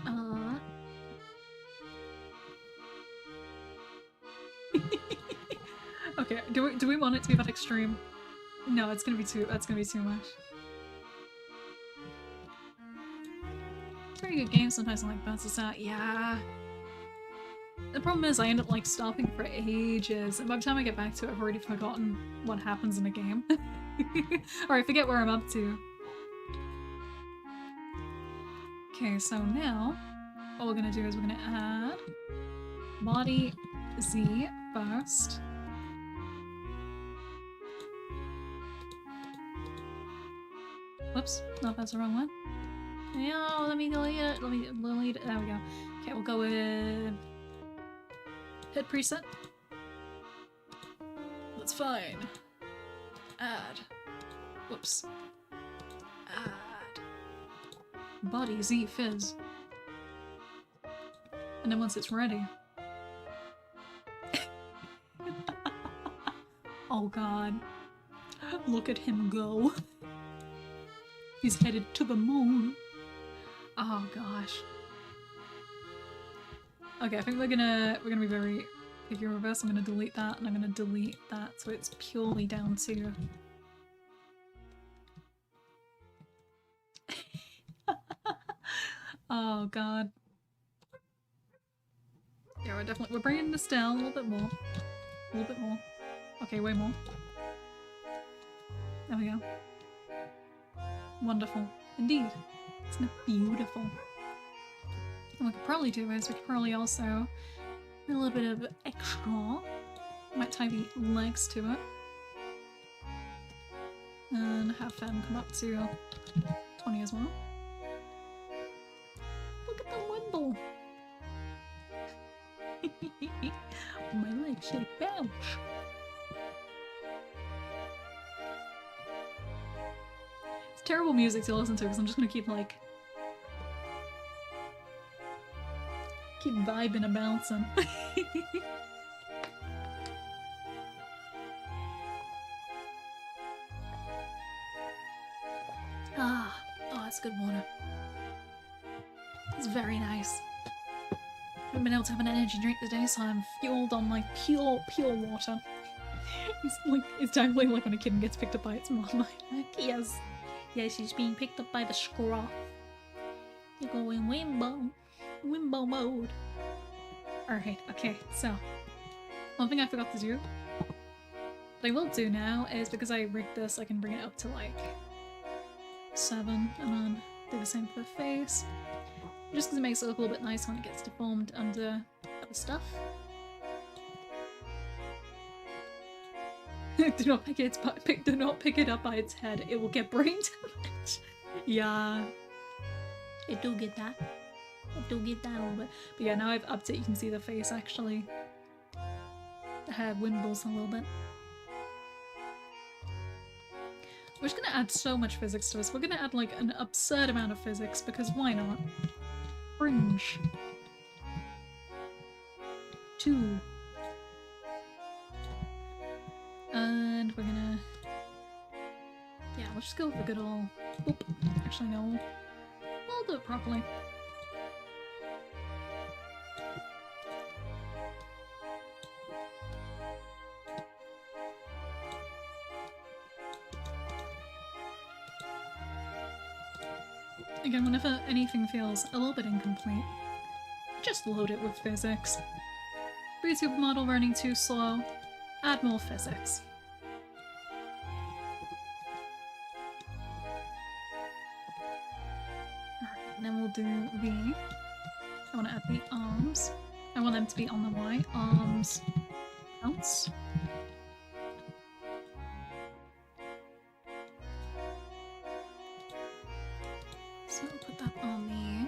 okay, do we want it to be that extreme? No, that's gonna be too much. Very good game, sometimes I like bounces out. Yeah. The problem is I end up like stopping for ages, and by the time I get back to it I've already forgotten what happens in the game. Or I forget where I'm up to. Okay, so now what we're gonna do is we're gonna add body Z first. Whoops, no, that's the wrong one. No, let me delete it. Let me delete it. There we go. Okay, we'll go with hit preset. That's fine. Add. Whoops. Add. Body Z fizz. And then once it's ready. Oh god. Look at him go. He's headed to the moon. Oh gosh. Okay, I think we're gonna be very picky reverse. I'm gonna delete that and I'm gonna delete that so it's purely down to oh god. Yeah, we're bringing this down a little bit more. A little bit more. Okay, way more. There we go. Wonderful. Indeed. Isn't it beautiful? And what we could probably do is we could probably also do a little bit of extra. Might tie the legs to it. And have them come up to 20 as well. Look at the wimble! My legs shake bounce. It's terrible music to listen to because I'm just gonna keep like vibing and bouncing. Oh, that's good water. It's very nice. I haven't been able to have an energy drink today, so I'm fueled on like pure water. It's totally like when a kitten gets picked up by its mom. Like, yes, she's being picked up by the scruff. You're going Wimbo mode. Alright, okay, so one thing I forgot to do, what I will do now is because I rigged this, I can bring it up to like 7 and then do the same for the face. Just because it makes it look a little bit nice when it gets deformed under other stuff. Do not pick it up by its head, it will get brain damage. Yeah. It do get that. It do get that a little bit. But yeah, now I've upped it, you can see the face actually. The hair wimbles a little bit. We're just gonna add so much physics to this. We're gonna add like an absurd amount of physics because why not? Fringe. 2. And we're gonna... yeah, we'll just go with the good old... oop. Actually no. We'll do it properly. Again, whenever anything feels a little bit incomplete, just load it with physics. VTuber model running too slow, add more physics. Alright, and then we'll do the... I want to add the arms. I want them to be on the Y. Arms. Bounce. So we'll put that on the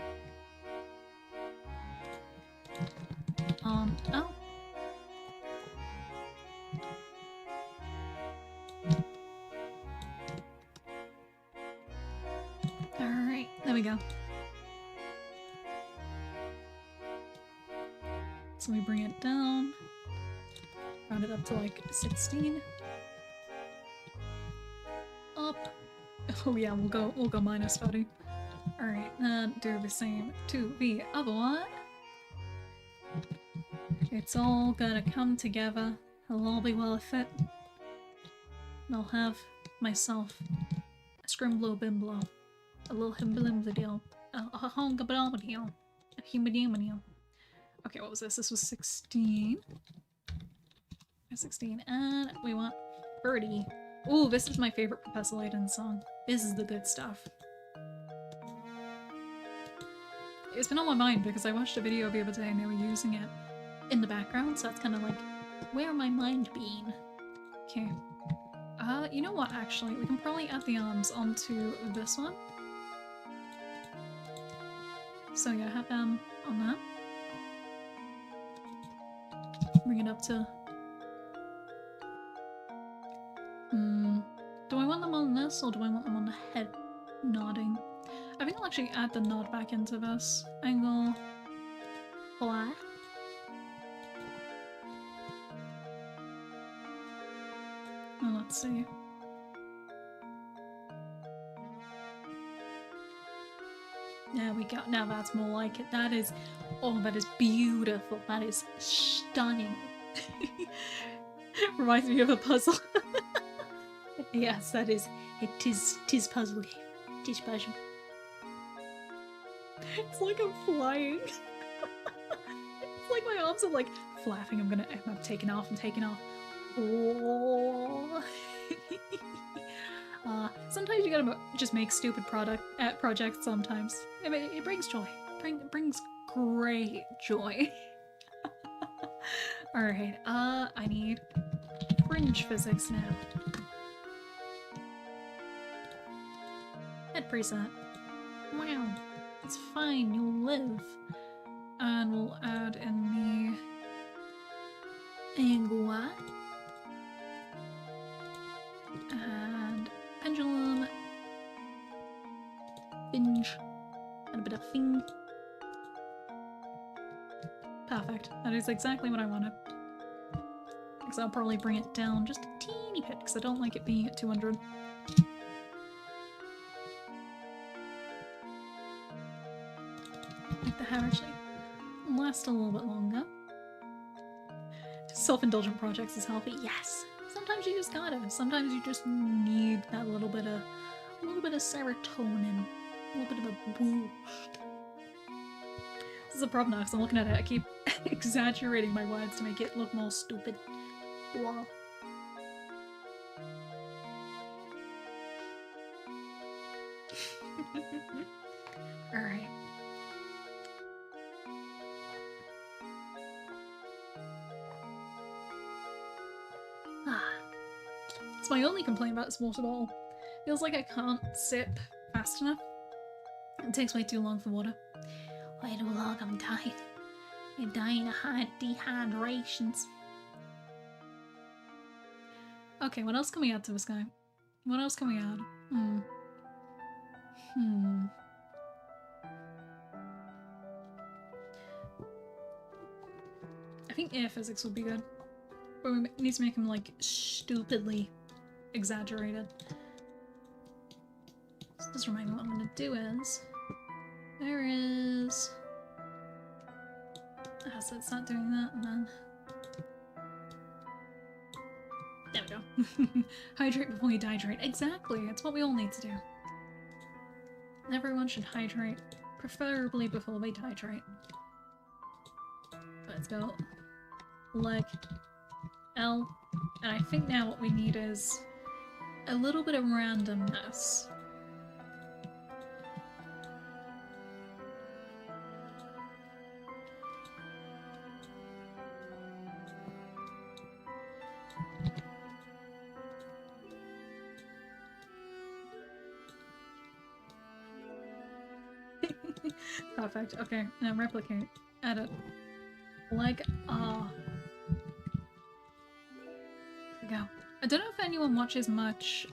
There we go. So we bring it down. Round it up to like 16. Up. Oh yeah, we'll go minus 30. Alright, and do the same to the other one. It's all gonna come together. It'll all be worth it. And I'll have myself a scrimblow bimblow. A little himbalimbadio. A hongabadio. A humadimadio. Okay, what was this? This was 16. 16. And we want 30. Ooh, this is my favorite Professor Layton song. This is the good stuff. It's been on my mind because I watched a video the other day and they were using it in the background, so that's kind of like where my mind been. Okay. You know what, actually? We can probably add the arms onto this one. So yeah, have them on that. Bring it up to... do I want them on this or do I want them on the head nodding? I think I'll actually add the nod back into this. Angle... Black. Oh, let's see. There we go. Now that's more like it. That is... Oh, that is beautiful. That is stunning. Reminds me of a puzzle. Yes, that is... Tis puzzle game. Tis puzzle. It's like I'm flying. It's like my arms are like flapping. I'm taking off. I'm taking off. Oh. Sometimes you gotta just make stupid projects sometimes. It brings joy. It brings great joy. Alright, I need fringe physics now. Head preset. Wow. It's fine, you'll live. And we'll add in the angua. And pendulum. Binge. And a bit of thing. Perfect. That is exactly what I wanted. Because I'll probably bring it down just a teeny bit, because I don't like it being at 200. Make the hair actually last a little bit longer. Self-indulgent projects is healthy. Yes! Sometimes you just gotta. Sometimes you just need that little bit of serotonin. A little bit of a boost. This is a problem now, because I'm looking at it, I keep exaggerating my words to make it look more stupid. Wow. Alright. It's my only complaint about this water bottle. Feels like I can't sip fast enough. It takes way too long for water. Way too long, I'm dying. I'm dying of dehydrations. Okay, what else can we add to this guy? What else can we add? I think air physics would be good. But we need to make him, like, stupidly exaggerated. So just remind me what I'm gonna do is... There is... so it's not doing that, and then... There we go. Hydrate before you dehydrate. Exactly! It's what we all need to do. Everyone should hydrate, preferably before they dehydrate. Let's go. Leg. L. And I think now what we need is a little bit of randomness. Perfect. Okay, now replicate. Edit. Like, There we go. I don't know if anyone watches much,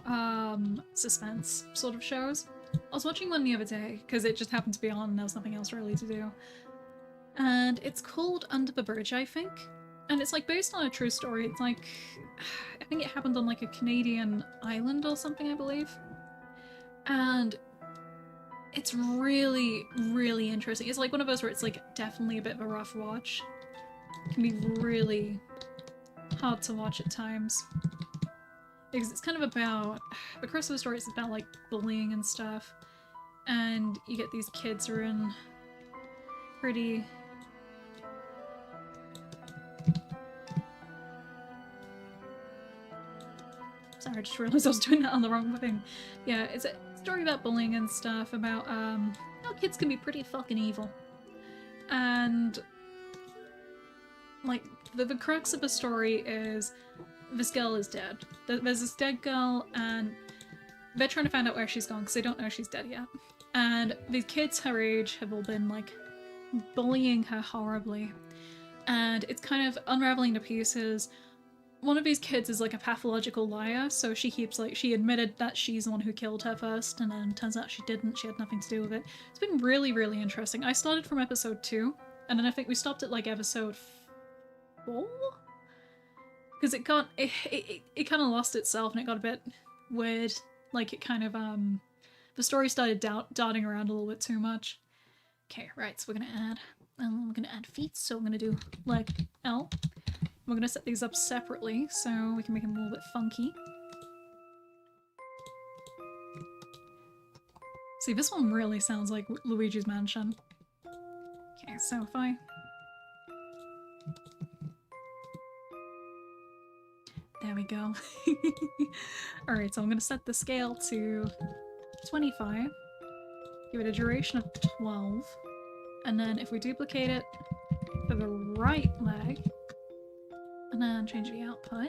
suspense sort of shows. I was watching one the other day because it just happened to be on and there was nothing else really to do. And it's called Under the Bridge, I think. And it's like based on a true story. It's like, I think it happened on like a Canadian island or something, I believe. And it's really, really interesting. It's like one of those where it's like definitely a bit of a rough watch. It can be really hard to watch at times. Because it's kind of about, the crux of the story is about like bullying and stuff. And you get these kids who are in pretty... Sorry, I just realized I was doing that on the wrong thing. Yeah, it's a story about bullying and stuff, about how kids can be pretty fucking evil. And like the crux of the story is this girl is dead. There's this dead girl and they're trying to find out where she's gone because they don't know she's dead yet. And these kids her age have all been like bullying her horribly. And it's kind of unraveling to pieces. One of these kids is like a pathological liar, so she keeps like, she admitted that she's the one who killed her first, and then turns out she didn't, she had nothing to do with it. It's been really, really interesting. I started from episode 2, and then I think we stopped at like episode 4? Because it got, it kind of lost itself and it got a bit weird. Like it kind of, the story started darting around a little bit too much. Okay, right, so we're gonna add feet, so I'm gonna do like L. We're going to set these up separately so we can make them a little bit funky. See, this one really sounds like Luigi's Mansion. Okay, so if I... There we go. Alright, so I'm going to set the scale to 25. Give it a duration of 12. And then if we duplicate it for the right leg, and then change the output.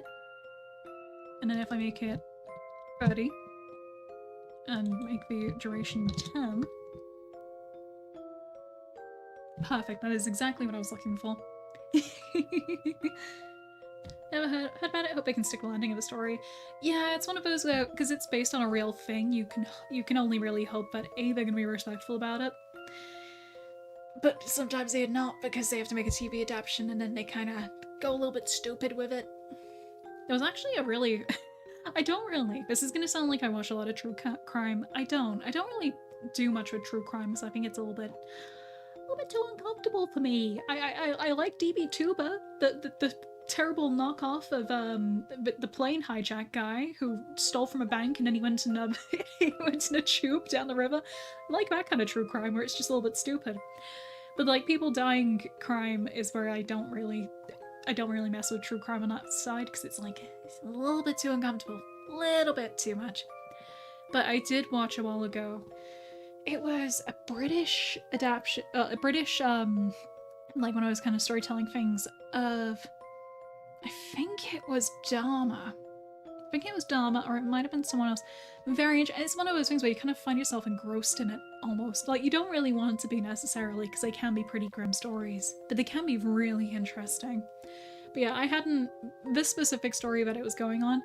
And then if I make it 30 and make the duration 10. Perfect, that is exactly what I was looking for. Never heard about it, hope they can stick the landing of the story. Yeah, it's one of those where, because it's based on a real thing, you can only really hope that A, they're gonna be respectful about it. But sometimes they're not because they have to make a TV adaptation and then they kind of go a little bit stupid with it. There was actually a really... I don't really... This is going to sound like I watch a lot of true crime. I don't really do much with true crime because I think it's a little bit too uncomfortable for me. I like VTUBER, the terrible knockoff of the plane hijack guy who stole from a bank and then he went in a, he went in a tube down the river. I like that kind of true crime where it's just a little bit stupid. But like people dying crime is where I don't really mess with true crime on that side because it's like it's a little bit too uncomfortable, a little bit too much. But I did watch a while ago. It was a British adaptation, like one of those kind of storytelling things of, I think it was Dharma. I think it was Dharma, or it might have been someone else. Very interesting. It's one of those things where you kind of find yourself engrossed in it, almost. Like, you don't really want it to be necessarily, because they can be pretty grim stories, but they can be really interesting. But yeah, I hadn't... This specific story that it was going on,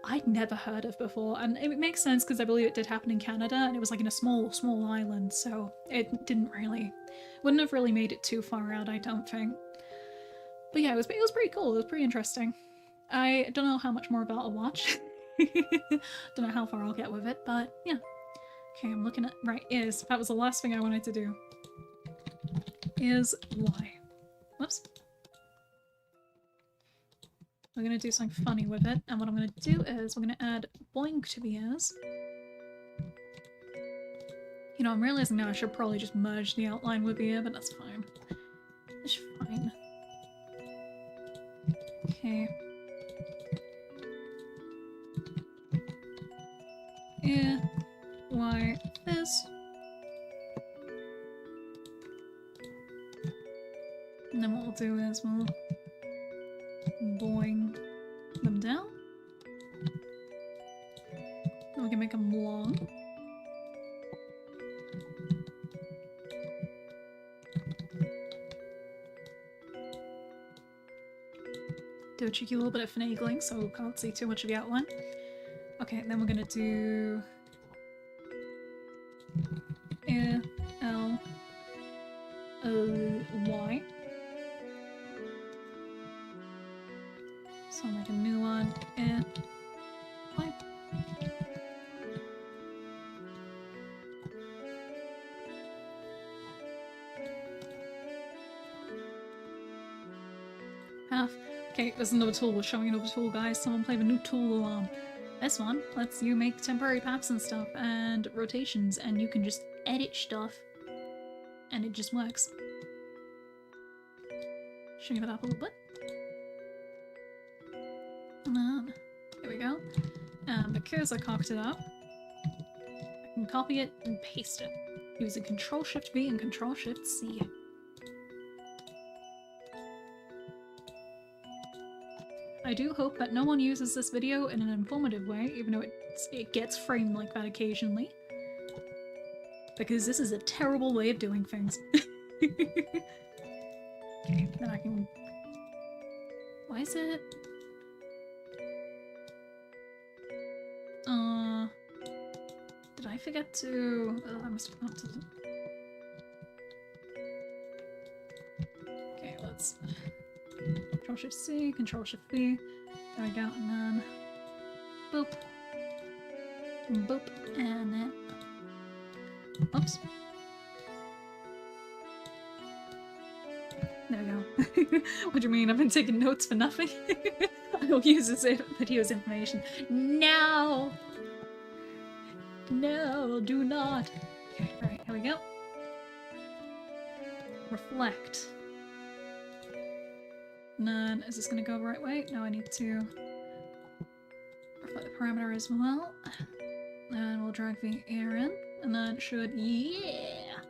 I'd never heard of before, and it makes sense because I believe it did happen in Canada, and it was like in a small island, so it didn't really... Wouldn't have really made it too far out, I don't think. But yeah, it was pretty cool, it was pretty interesting. I don't know how much more of that I'll watch. Don't know how far I'll get with it, but yeah. Okay, I'm looking at... Right, that was the last thing I wanted to do. Is Y. Whoops. We're gonna do something funny with it, and what I'm gonna do is we're gonna add boink to the ears. You know, I'm realizing now I should probably just merge the outline with the ear, but that's fine. It's fine. Okay. Yeah, why this? And then what we'll do is we'll boing them down. And we can make them long. Do a cheeky little bit of finagling so we can't see too much of the outline. Okay, then we're gonna do Why? So I'll make a new one, and... Why? Half. Okay, there's another tool. We're showing another tool, guys. Someone play the new tool alarm. This one lets you make temporary paths and stuff, and rotations, and you can just edit stuff, and it just works. Shake it up a little bit. And then, here we go. And because I cocked it up, I can copy it and paste it using Control-Shift-V and Control-Shift-C. I do hope that no one uses this video in an informative way, even though it gets framed like that occasionally. Because this is a terrible way of doing things. Okay, then I can... Why is it... Did I forget to... Oh, I must have forgotten something. Okay, let's... Control-Shift-C, Control-Shift-V. There we go, and then... Boop. Boop, and then... Oops. There we go. What do you mean? I've been taking notes for nothing? I will use this video's information. No! No, do not! Okay, alright, here we go. Reflect. And then, is this gonna go the right way? No, I need to reflect the parameter as well. And we'll drag the air in. And then it should... Yeah!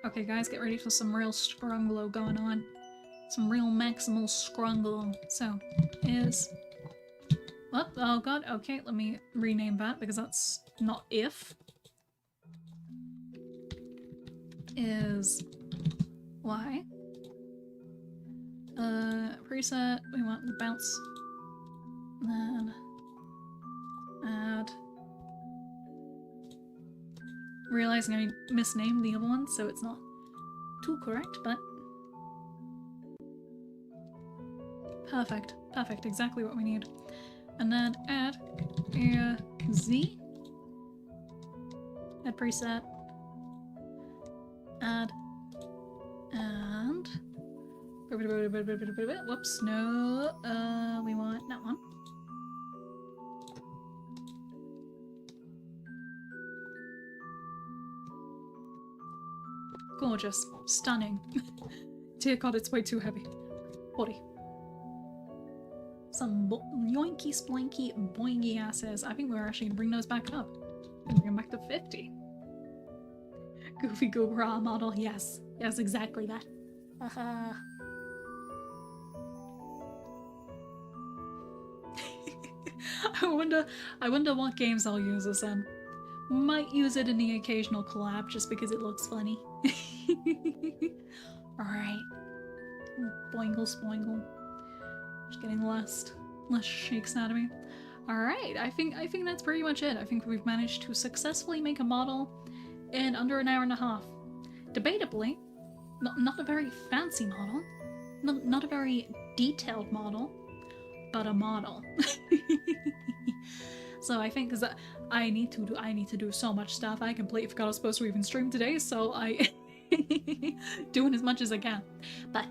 Okay, guys, get ready for some real scrunglo going on. Some real maximal scrunglo. So, is... What? Oh god, okay, let me rename that because that's not if. Is... Y. Preset, we want the bounce. Then... Add... Realizing I misnamed the other one, so it's not too correct, but... Perfect. Perfect. Exactly what we need. And then add a Z. Add preset. Add. And... Whoops, no. We want that one. Gorgeous. Stunning. Dear god, it's way too heavy. 40. Some yoinky splanky boingy asses. I think we're actually gonna bring those back up. And bring them back to 50. Goofy Google model, yes. Yes, exactly that. Haha. I wonder what games I'll use this in. Might use it in the occasional collab just because it looks funny. Alright. Boingle spoingle. Just getting less shakes out of me. Alright, I think that's pretty much it. I think we've managed to successfully make a model in under an hour and a half. Debatably, not a very fancy model. Not a very detailed model, but a model. So I think because I need to do so much stuff. I completely forgot I was supposed to even stream today, so I doing as much as I can. But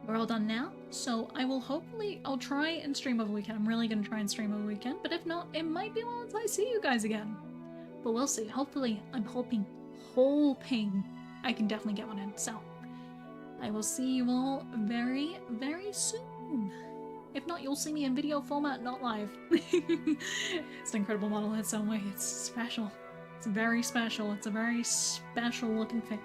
we're all done now, so I'll try and stream over the weekend. I'm really gonna try and stream over the weekend, but if not, it might be once I see you guys again. But we'll see. Hopefully, I'm hoping I can definitely get one in. So I will see you all very, very soon. If not, you'll see me in video format, not live. It's an incredible model in its own way. It's special. It's very special. It's a very special looking thing.